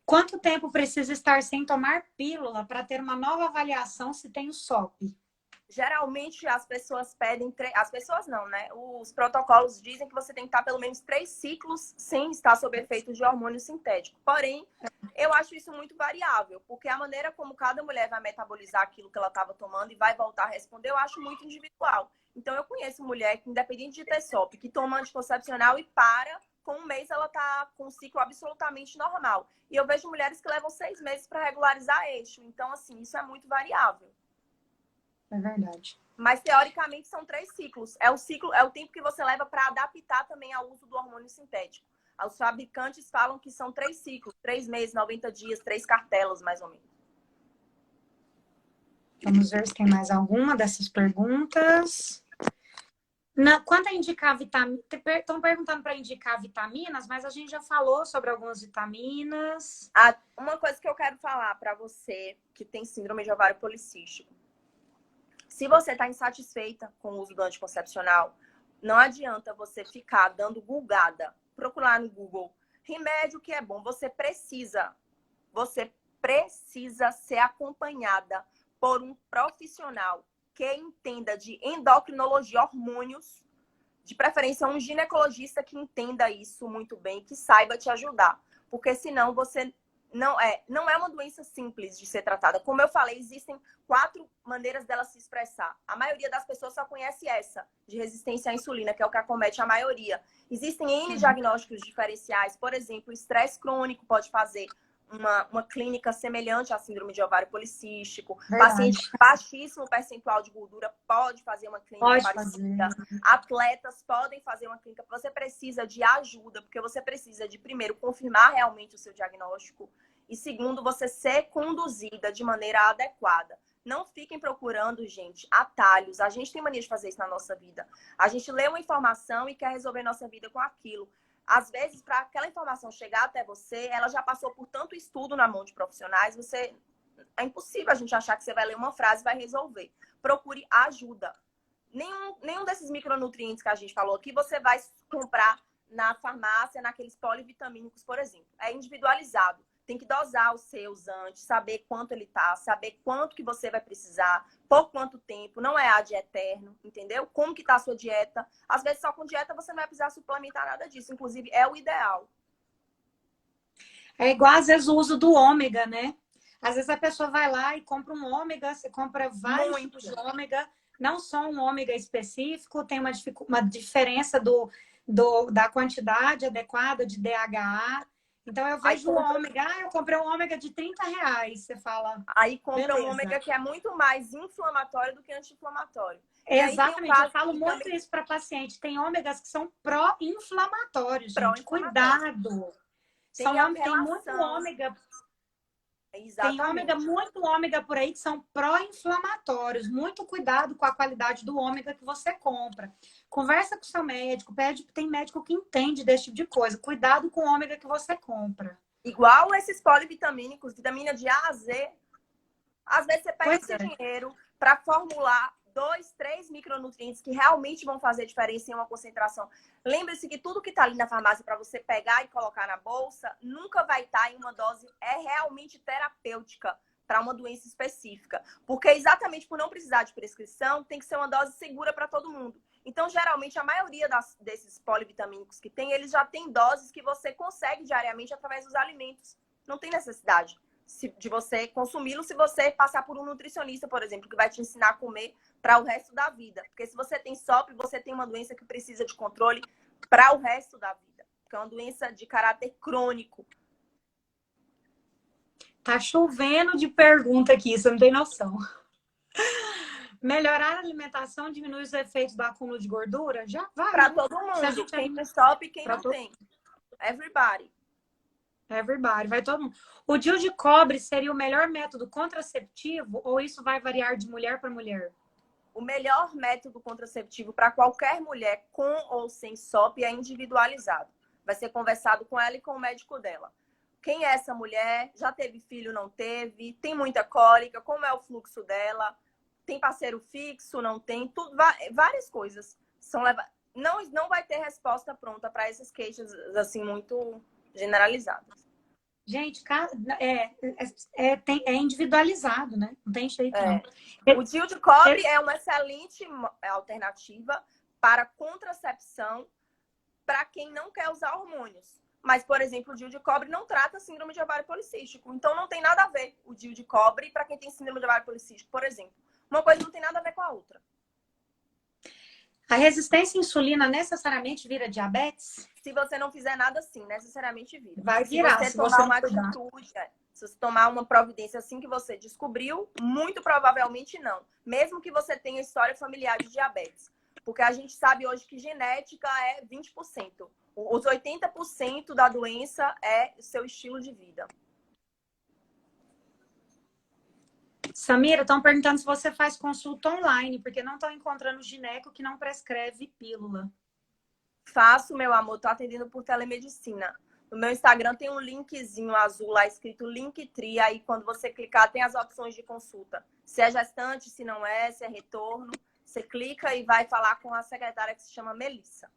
Quanto tempo precisa estar sem tomar pílula para ter uma nova avaliação se tem o SOP? Geralmente as pessoas pedem... As pessoas não, né? Os protocolos dizem que você tem que estar pelo menos 3 ciclos sem estar sob efeito de hormônio sintético. Porém, eu acho isso muito variável, porque a maneira como cada mulher vai metabolizar aquilo que ela estava tomando e vai voltar a responder, eu acho muito individual. Então, eu conheço mulher que, independente de ter SOP, que toma anticoncepcional e com um mês ela tá com um ciclo absolutamente normal. E eu vejo mulheres que levam 6 meses para regularizar eixo. Então, assim, isso é muito variável. É verdade. Mas, teoricamente, são 3 ciclos. É o tempo que você leva para adaptar também ao uso do hormônio sintético. Os fabricantes falam que são 3 ciclos, 3 meses, 90 dias, 3 cartelas, mais ou menos. Vamos ver se tem mais alguma dessas perguntas. Quanto a indicar vitaminas... Estão perguntando para indicar vitaminas, mas a gente já falou sobre algumas vitaminas. Uma coisa que eu quero falar para você que tem síndrome de ovário policístico. Se você está insatisfeita com o uso do anticoncepcional, não adianta você ficar dando gulgada, procurar no Google remédio que é bom. Você precisa ser acompanhada por um profissional que entenda de endocrinologia, hormônios, de preferência um ginecologista que entenda isso muito bem, que saiba te ajudar. Porque senão você não é uma doença simples de ser tratada. Como eu falei, existem 4 maneiras dela se expressar. A maioria das pessoas só conhece essa, de resistência à insulina, que é o que acomete a maioria. Existem N diagnósticos diferenciais. Por exemplo, o estresse crônico pode fazer uma clínica semelhante à síndrome de ovário policístico. Verdade. Paciente com baixíssimo percentual de gordura pode fazer uma clínica Pode parecida. fazer. Atletas podem fazer uma clínica. Você precisa de ajuda, porque você precisa de, primeiro, confirmar realmente o seu diagnóstico e, segundo, você ser conduzida de maneira adequada. Não fiquem procurando, gente, atalhos. A gente tem mania de fazer isso na nossa vida. A gente lê uma informação e quer resolver nossa vida com aquilo. Às vezes, para aquela informação chegar até você, ela já passou por tanto estudo na mão de profissionais, é impossível a gente achar que você vai ler uma frase e vai resolver. Procure ajuda. Nenhum desses micronutrientes que a gente falou aqui, você vai comprar na farmácia, naqueles polivitamínicos, por exemplo. É individualizado. Tem que dosar os seus antes, saber quanto ele tá, saber quanto que você vai precisar, por quanto tempo, não é ad eterno, entendeu? Como que tá a sua dieta. Às vezes só com dieta você não vai precisar suplementar nada disso, inclusive é o ideal. É igual às vezes o uso do ômega, né? Às vezes a pessoa vai lá e compra um ômega, você compra vários tipos de ômega, não só um ômega específico, tem uma diferença da quantidade adequada de DHA. Então eu vejo o ômega, eu comprei um ômega de R$ 30. Você fala. Aí compra beleza. um ômega que é muito mais inflamatório do que anti-inflamatório. Exatamente, eu falo muito isso para paciente. Tem ômegas que são pró-inflamatórios, gente. Cuidado. Tem muito ômega. Exatamente. Tem muito ômega por aí que são pró-inflamatórios. Muito cuidado com a qualidade do ômega que você compra. Conversa com o seu médico, tem médico que entende desse tipo de coisa. Cuidado com o ômega que você compra. Igual esses polivitamínicos, vitamina de A a Z. Às vezes você pega esse dinheiro para formular 2, 3 micronutrientes que realmente vão fazer diferença em uma concentração. Lembre-se que tudo que está ali na farmácia para você pegar e colocar na bolsa nunca vai estar em uma dose realmente terapêutica para uma doença específica. Porque exatamente por não precisar de prescrição, tem que ser uma dose segura para todo mundo. Então, geralmente, a maioria desses polivitamínicos que tem, eles já têm doses que você consegue diariamente através dos alimentos. Não tem necessidade de você consumi-lo se você passar por um nutricionista, por exemplo, que vai te ensinar a comer para o resto da vida. Porque se você tem SOP, você tem uma doença que precisa de controle para o resto da vida. Que é uma doença de caráter crônico. Tá chovendo de pergunta aqui, você não tem noção. Melhorar a alimentação diminui os efeitos do acúmulo de gordura? Já vai. Para todo mundo. Quem tem SOP e quem não tem. Everybody. Vai todo mundo. O DIU de cobre seria o melhor método contraceptivo ou isso vai variar de mulher para mulher? O melhor método contraceptivo para qualquer mulher com ou sem SOP é individualizado. Vai ser conversado com ela e com o médico dela. Quem é essa mulher? Já teve filho, não teve? Tem muita cólica? Como é o fluxo dela? Tem parceiro fixo? Não tem? Tudo, várias coisas. Não vai ter resposta pronta para essas queixas assim muito generalizadas. Gente, é individualizado, né? Não tem jeito, não. O DIU de cobre é uma excelente alternativa para contracepção para quem não quer usar hormônios. Mas, por exemplo, o DIU de cobre não trata síndrome de ovário policístico. Então, não tem nada a ver o DIU de cobre para quem tem síndrome de ovário policístico, por exemplo. Uma coisa não tem nada a ver com a outra. A resistência à insulina necessariamente vira diabetes? Se você não fizer nada assim, necessariamente vira. Vai virar. Se você tomar uma atitude, se você tomar uma providência assim que você descobriu, muito provavelmente não. Mesmo que você tenha história familiar de diabetes. Porque a gente sabe hoje que genética é 20%. Os 80% da doença é o seu estilo de vida. Samira, estão perguntando se você faz consulta online, porque não estão encontrando gineco que não prescreve pílula. Faço, meu amor, tô atendendo por telemedicina. No meu Instagram tem um linkzinho azul lá escrito Linktree, aí quando você clicar tem as opções de consulta. Se é gestante, se não é, se é retorno, você clica e vai falar com a secretária que se chama Melissa.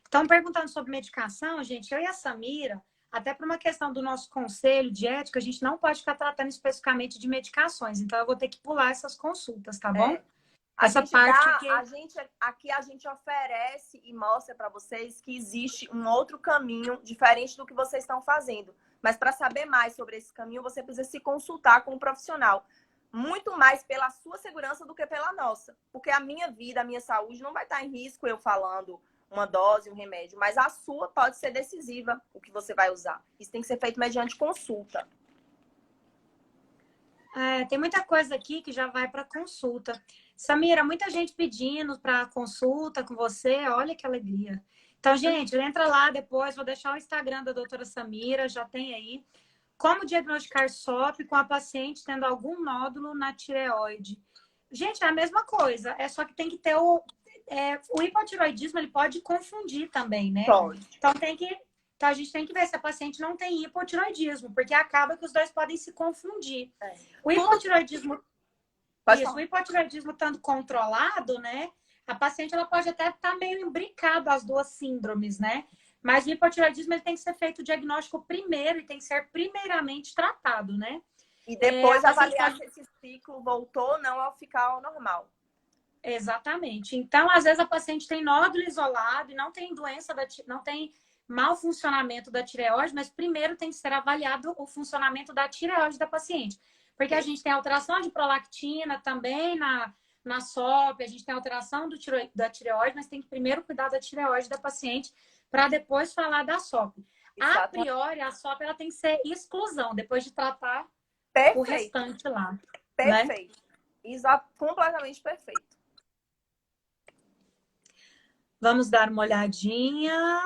Estão perguntando sobre medicação, gente. Eu e a Samira, até por uma questão do nosso conselho de ética, a gente não pode ficar tratando especificamente de medicações. Então, eu vou ter que pular essas consultas, tá bom? Essa parte aqui a gente oferece e mostra para vocês que existe um outro caminho diferente do que vocês estão fazendo. Mas para saber mais sobre esse caminho, você precisa se consultar com um profissional. Muito mais pela sua segurança do que pela nossa. Porque a minha vida, a minha saúde não vai estar em risco eu falando uma dose, um remédio. Mas a sua pode ser decisiva, o que você vai usar. Isso tem que ser feito mediante consulta. Tem muita coisa aqui que já vai para consulta. Samira, muita gente pedindo para consulta com você. Olha que alegria. Então, gente, entra lá depois. Vou deixar o Instagram da doutora Samira, já tem aí. Como diagnosticar SOP com a paciente tendo algum nódulo na tireoide? Gente, é a mesma coisa. É só que tem que ter o hipotireoidismo, ele pode confundir também, né? Pode. Então, a gente tem que ver se a paciente não tem hipotireoidismo, porque acaba que os dois podem se confundir. O hipotireoidismo, o hipotireoidismo estando controlado, né? A paciente ela pode até estar meio imbricada as duas síndromes, né? Mas o hipotireoidismo ele tem que ser feito o diagnóstico primeiro e tem que ser primeiramente tratado, né? E depois avaliar se esse ciclo voltou ou não ao ficar ao normal. Exatamente. Então, às vezes a paciente tem nódulo isolado e não tem não tem mau funcionamento da tireoide, mas primeiro tem que ser avaliado o funcionamento da tireoide da paciente. Porque a gente tem alteração de prolactina também na SOP, a gente tem alteração da tireoide, mas tem que primeiro cuidar da tireoide da paciente para depois falar da SOP. Exatamente. A priori, a SOP ela tem que ser exclusão, depois de tratar o restante lá. Perfeito. Né? Completamente perfeito. Vamos dar uma olhadinha.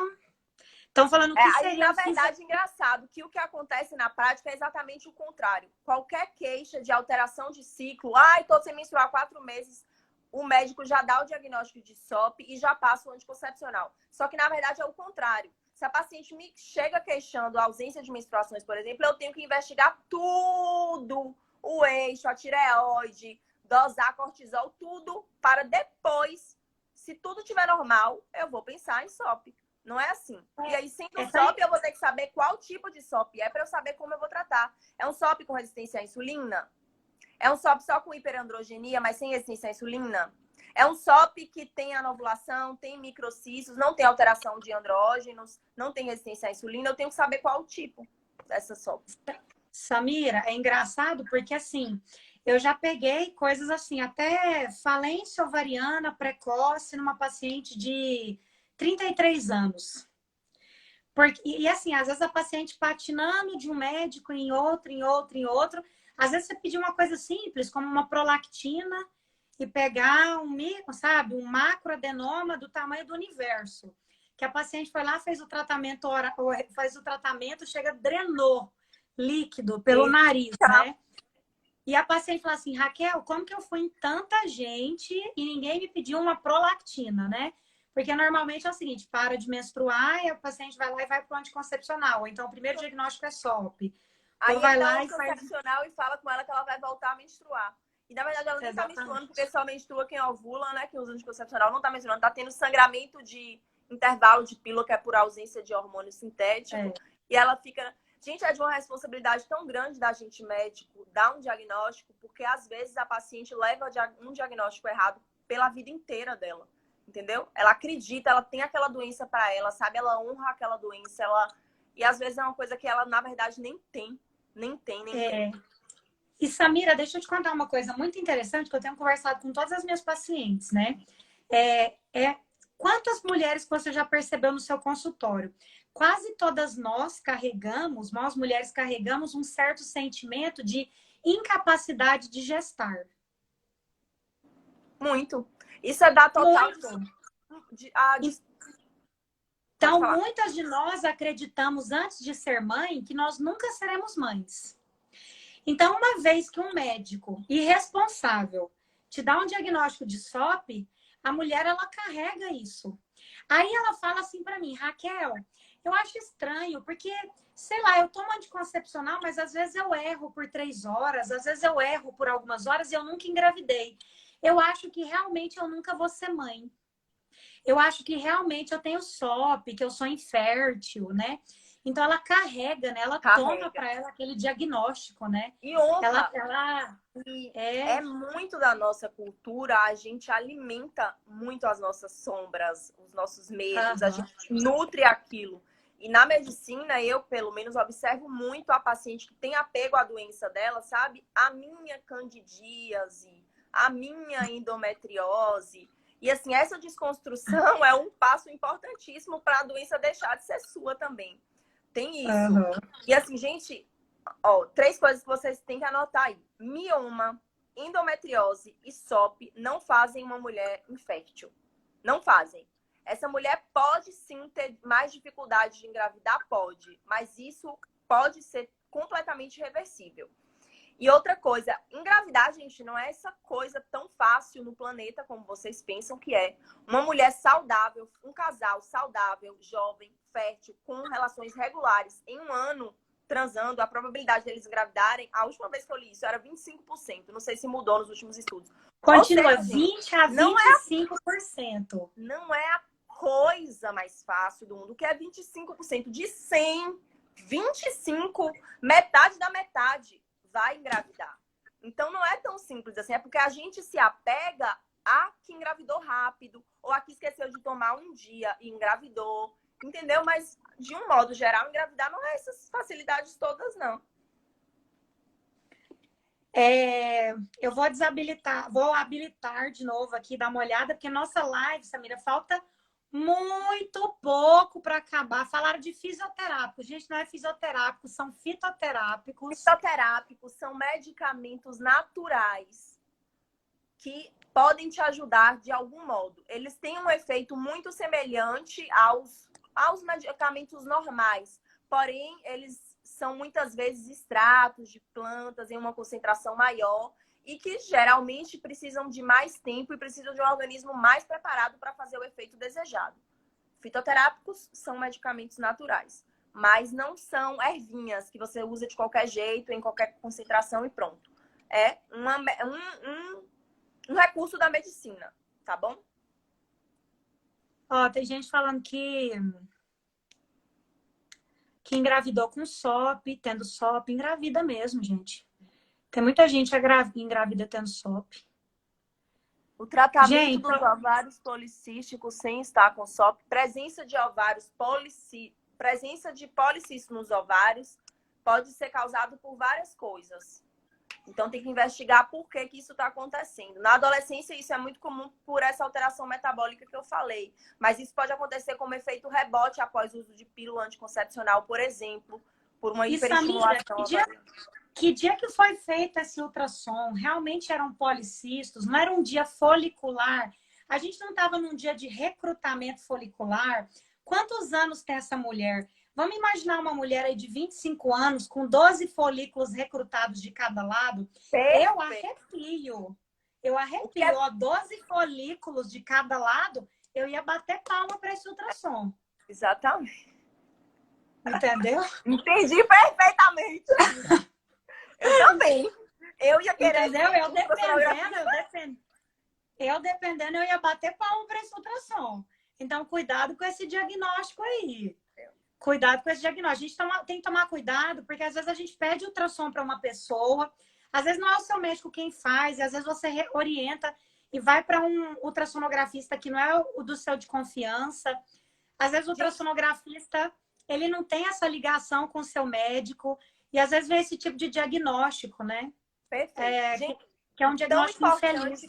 Estão falando que seria... Aí, na verdade, engraçado que o que acontece na prática é exatamente o contrário. Qualquer queixa de alteração de ciclo, estou sem menstruar há 4 meses, o médico já dá o diagnóstico de SOP e já passa o anticoncepcional. Só que, na verdade, é o contrário. Se a paciente me chega queixando a ausência de menstruações, por exemplo, eu tenho que investigar tudo, o eixo, a tireoide, dosar cortisol, tudo, para depois, se tudo estiver normal, eu vou pensar em SOP. Não é assim. E aí, sendo SOP, eu vou ter que saber qual tipo de SOP é para eu saber como eu vou tratar. É um SOP com resistência à insulina? É um SOP só com hiperandrogenia, mas sem resistência à insulina? É um SOP que tem anovulação, tem microcistos, não tem alteração de andrógenos, não tem resistência à insulina. Eu tenho que saber qual o tipo dessa SOP. Samira, é engraçado porque, assim, eu já peguei coisas assim, até falência ovariana precoce numa paciente de 33 anos. E assim, às vezes a paciente patinando de um médico em outro, em outro, em outro. Às vezes você pedir uma coisa simples, como uma prolactina, e pegar um macroadenoma do tamanho do universo. Que a paciente foi lá, fez o tratamento, chega, drenou líquido pelo nariz, né? E a paciente fala assim, Raquel, como que eu fui em tanta gente e ninguém me pediu uma prolactina, né? Porque normalmente é o seguinte, para de menstruar e a paciente vai lá e vai para o anticoncepcional. Então, o primeiro diagnóstico é SOP. Aí vai ele dá lá um anticoncepcional e fala com ela que ela vai voltar a menstruar. E, na verdade, ela nem está menstruando, porque só menstrua quem ovula, né? Quem usa anticoncepcional não está menstruando. Está tendo sangramento de intervalo de pílula, que é por ausência de hormônio sintético. E ela fica... Gente, é de uma responsabilidade tão grande da gente médico dar um diagnóstico, porque, às vezes, a paciente leva um diagnóstico errado pela vida inteira dela. Entendeu? Ela acredita, ela tem aquela doença para ela, sabe? Ela honra aquela doença, e às vezes é uma coisa que ela, na verdade, nem tem. E Samira, deixa eu te contar uma coisa muito interessante que eu tenho conversado com todas as minhas pacientes, né? Quantas mulheres que você já percebeu no seu consultório? Quase todas nós mulheres carregamos um certo sentimento de incapacidade de gestar. Muito. Isso é da total... Então, muitas de nós acreditamos, antes de ser mãe, que nós nunca seremos mães. Então, uma vez que um médico irresponsável te dá um diagnóstico de SOP, a mulher, ela carrega isso. Aí ela fala assim para mim, Raquel, eu acho estranho, porque, sei lá, eu tomo anticoncepcional, mas às vezes eu erro por 3 horas, às vezes eu erro por algumas horas e eu nunca engravidei. Eu acho que realmente eu nunca vou ser mãe. Eu acho que realmente eu tenho SOP, que eu sou infértil, né? Então ela carrega, né? Ela toma para ela aquele diagnóstico, né? E honra. É muito da nossa cultura, a gente alimenta muito as nossas sombras, os nossos medos, a gente nutre aquilo. E na medicina, eu, pelo menos, observo muito a paciente que tem apego à doença dela, sabe? A minha candidíase, a minha endometriose. E, assim, essa desconstrução é um passo importantíssimo para a doença deixar de ser sua também. Tem isso. Uhum. E, assim, gente, ó, 3 coisas que vocês têm que anotar aí. Mioma, endometriose e SOP não fazem uma mulher infértil. Não fazem. Essa mulher pode sim ter mais dificuldade de engravidar? Pode. Mas isso pode ser completamente reversível. E outra coisa, engravidar, gente, não é essa coisa tão fácil no planeta como vocês pensam que é. Uma mulher saudável, um casal saudável, jovem, fértil, com relações regulares, em um ano transando, a probabilidade deles engravidarem, a última vez que eu li isso era 25%. Não sei se mudou nos últimos estudos. Continua, seja, 20 a 25%. Não é a coisa mais fácil do mundo, que é 25% de 100, 25, metade da metade vai engravidar. Então não é tão simples assim, é porque a gente se apega a que engravidou rápido, ou a que esqueceu de tomar um dia e engravidou, entendeu? Mas, de um modo geral, engravidar não é essas facilidades todas, não. Eu vou habilitar de novo aqui, dar uma olhada, porque nossa live, Samira, falta muito pouco para acabar. Falaram de fisioterápicos. Gente, não é fisioterápicos, são fitoterápicos. Fitoterápicos são medicamentos naturais que podem te ajudar de algum modo. Eles têm um efeito muito semelhante aos medicamentos normais, porém, eles são muitas vezes extratos de plantas em uma concentração maior e que geralmente precisam de mais tempo e precisam de um organismo mais preparado para fazer o efeito desejado. Fitoterápicos são medicamentos naturais, mas não são ervinhas que você usa de qualquer jeito, em qualquer concentração e pronto. É um recurso da medicina, tá bom? Ó, tem gente falando que engravidou com SOP, tendo SOP, engravida mesmo, gente. Tem muita gente engravida tendo SOP. O tratamento dos ovários policísticos sem estar com SOP, presença de ovários presença de policisto nos ovários pode ser causado por várias coisas. Então, tem que investigar por que isso está acontecendo. Na adolescência, isso é muito comum por essa alteração metabólica que eu falei. Mas isso pode acontecer como efeito rebote após o uso de pílula anticoncepcional, por exemplo, por uma hiperestimulação. Que dia que foi feito esse ultrassom? Realmente eram policistos? Não era um dia folicular? A gente não estava num dia de recrutamento folicular? Quantos anos tem essa mulher? Vamos imaginar uma mulher aí de 25 anos com 12 folículos recrutados de cada lado. Perfeito. Eu arrepio. Ó, 12 folículos de cada lado, eu ia bater palma para esse ultrassom. Exatamente. Entendeu? Entendi perfeitamente. Eu também. Eu ia querer... Entendeu? Eu dependendo, eu ia bater palma para esse ultrassom. Então, cuidado com esse diagnóstico aí. Cuidado com esse diagnóstico. A gente tem que tomar cuidado, porque às vezes a gente pede ultrassom para uma pessoa, às vezes não é o seu médico quem faz, e às vezes você orienta e vai para um ultrassonografista que não é o do seu de confiança. Às vezes o ultrassonografista, ele não tem essa ligação com o seu médico, e às vezes vem esse tipo de diagnóstico, né? Perfeito. Que é um diagnóstico infeliz.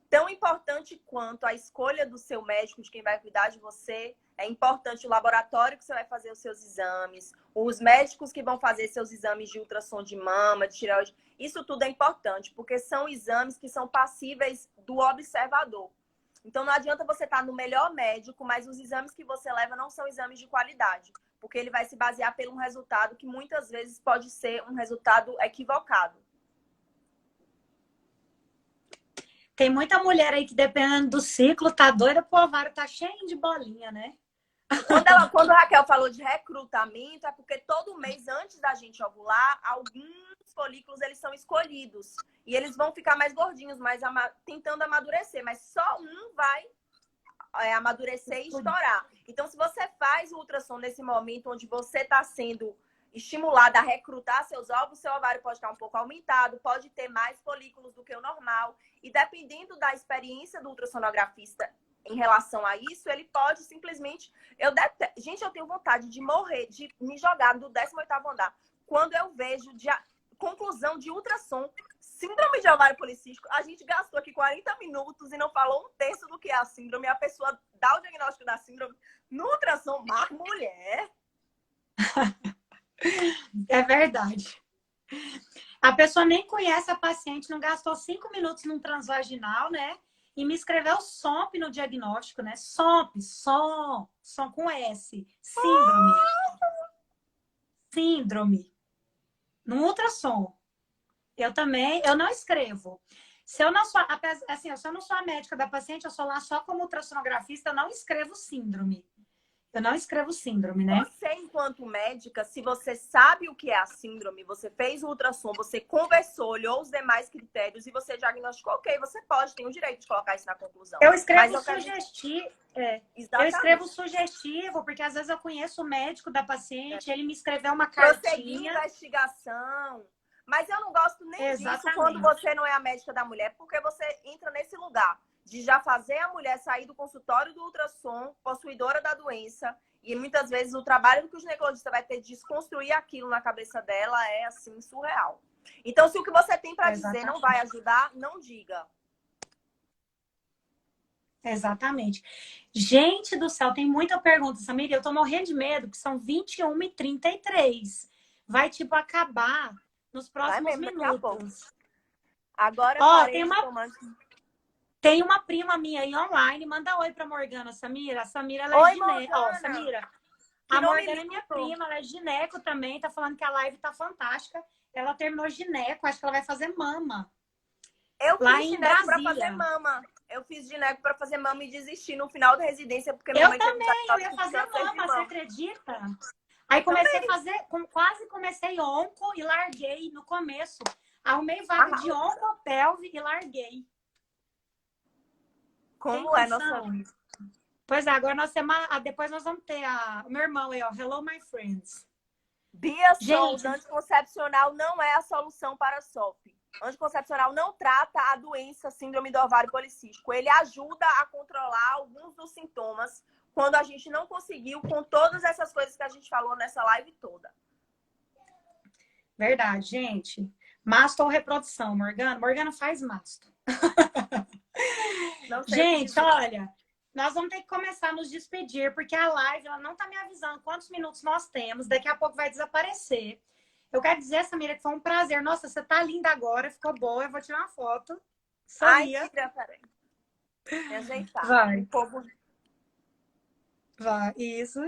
Tão importante quanto a escolha do seu médico, de quem vai cuidar de você, é importante o laboratório que você vai fazer os seus exames, os médicos que vão fazer seus exames de ultrassom de mama, de tireoide. Isso tudo é importante, porque são exames que são passíveis do observador. Então, não adianta você estar no melhor médico, mas os exames que você leva não são exames de qualidade, porque ele vai se basear por um resultado que muitas vezes pode ser um resultado equivocado. Tem muita mulher aí que, dependendo do ciclo, tá doida pro ovário, tá cheio de bolinha, né? Quando a Raquel falou de recrutamento, é porque todo mês, antes da gente ovular, alguns folículos eles são escolhidos. E eles vão ficar mais gordinhos, tentando amadurecer. Mas só um vai amadurecer e estourar. Então, se você faz o ultrassom nesse momento onde você está sendo estimulada a recrutar seus ovos, seu ovário pode estar um pouco aumentado, pode ter mais folículos do que o normal. E dependendo da experiência do ultrassonografista em relação a isso, ele pode simplesmente... Gente, eu tenho vontade de morrer, de me jogar do 18º andar. Quando eu vejo conclusão de ultrassom, síndrome de ovário policístico, a gente gastou aqui 40 minutos e não falou um terço do que é a síndrome. A pessoa dá o diagnóstico da síndrome no ultrassom, mas mulher... É verdade. A pessoa nem conhece a paciente, não gastou 5 minutos num transvaginal, né? E me escreveu SOMP no diagnóstico, né? SOMP, som com S. Síndrome. No ultrassom. Eu não escrevo. Se eu não sou, assim, se eu não sou a médica da paciente, eu sou lá só como ultrassonografista, eu não escrevo síndrome. Eu não escrevo síndrome, né? Você, enquanto médica, se você sabe o que é a síndrome, você fez o ultrassom, você conversou, olhou os demais critérios e você diagnosticou, ok, você pode, tem o direito de colocar isso na conclusão. Eu escrevo sugestivo. Eu escrevo sugestivo, porque às vezes eu conheço o médico da paciente, ele me escreveu uma cartinha. Prosseguir investigação. Mas eu não gosto nem Exatamente. disso quando você não é a médica da mulher, porque você entra nesse lugar de já fazer a mulher sair do consultório do ultrassom, possuidora da doença, e muitas vezes o trabalho que o ginecologista vai ter de desconstruir aquilo na cabeça dela é, assim, surreal. Então, se o que você tem para dizer não vai ajudar, não diga. Exatamente. Gente do céu, tem muita pergunta, Samira. Eu tô morrendo de medo, que são 21h33. Vai, tipo, acabar nos próximos minutos. Agora, tem uma prima minha aí online. Manda oi pra Morgana, Samira. A Samira, ela é gineco. Ó, Samira, a Morgana é minha prima, ela é gineco também. Tá falando que a live tá fantástica. Ela terminou gineco, acho que ela vai fazer mama. Eu fiz gineco pra fazer mama. Eu fiz gineco pra fazer mama e desisti no final da residência, porque minha mãe também, eu ia fazer mama, você acredita? Aí comecei a fazer, quase comecei onco e larguei no começo. Arrumei vaga de onco, pelve e larguei. Como é nossa... Pois é, agora depois nós vamos ter o meu irmão aí, ó. Hello, my friends. Bia Souza, anticoncepcional não é a solução para a SOP. Anticoncepcional não trata a doença síndrome do ovário policístico. Ele ajuda a controlar alguns dos sintomas quando a gente não conseguiu com todas essas coisas que a gente falou nessa live toda. Verdade, gente. Masto ou reprodução, Morgana? Morgana faz masto. Gente, olha, nós vamos ter que começar a nos despedir, porque a live ela não tá me avisando quantos minutos nós temos. Daqui a pouco vai desaparecer. Eu quero dizer, Samira, que foi um prazer. Nossa, você tá linda agora, ficou boa. Eu vou tirar uma foto. Ai, peraí. Me ajeitar. Vai. Vai, isso.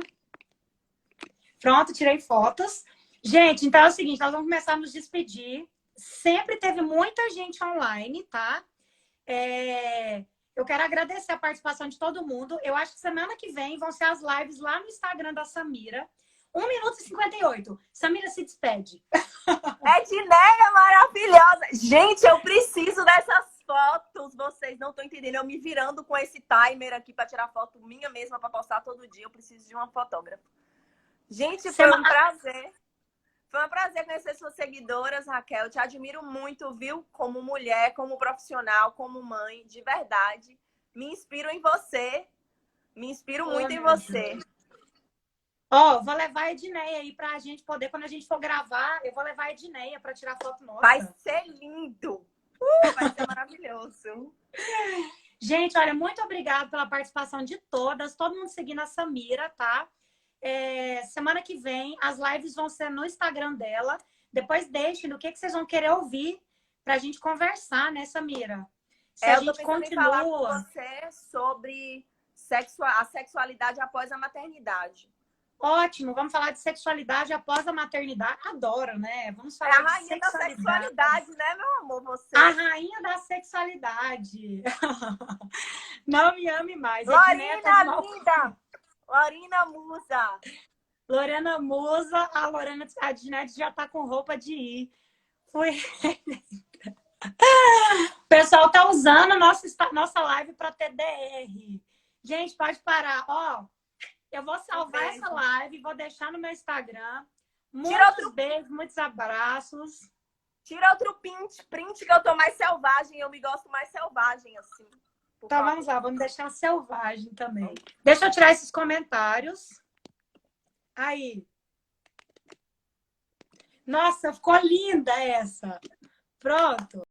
Pronto, tirei fotos. Gente, então é o seguinte, nós vamos começar a nos despedir. Sempre teve muita gente online, tá? Eu quero agradecer a participação de todo mundo. Eu acho que semana que vem vão ser as lives lá no Instagram da Samira. 1 minuto e 58. Samira, se despede. Edneia maravilhosa. Gente, eu preciso dessas fotos. Vocês não estão entendendo. Eu me virando com esse timer aqui para tirar foto minha mesma para postar todo dia. Eu preciso de uma fotógrafa. Gente, foi um prazer. Foi um prazer conhecer suas seguidoras, Raquel. Eu te admiro muito, viu? Como mulher, como profissional, como mãe, de verdade. Me inspiro em você. Me inspiro muito em você. Ó, vou levar a Edneia aí pra gente poder, quando a gente for gravar, eu vou levar a Edneia pra tirar foto nossa. Vai ser lindo! Vai ser maravilhoso. Gente, olha, muito obrigada pela participação de todas. Todo mundo seguindo a Samira, tá? Semana que vem, as lives vão ser no Instagram dela. Depois deixem o que vocês vão querer ouvir pra gente conversar, né, Samira? Se a gente continua... falar com você sobre a sexualidade após a maternidade. Ótimo, vamos falar de sexualidade após a maternidade. Adoro, né? Vamos falar de sexualidade. A rainha da sexualidade, né, meu amor? Você. A rainha da sexualidade. Não me ame mais. Lorena, linda! Lorena Musa. Lorena Musa. A Dinete já tá com roupa de ir. Foi. O pessoal tá usando nossa live para TDR. Gente, pode parar. Ó, eu vou salvar essa live, vou deixar no meu Instagram. Muitos beijos, muitos abraços. Tira outro print que eu tô mais selvagem. Eu me gosto mais selvagem, assim. por Então favor. vamos lá, vamos deixar selvagem também. Deixa eu tirar esses comentários. Aí. Nossa, ficou linda essa. Pronto.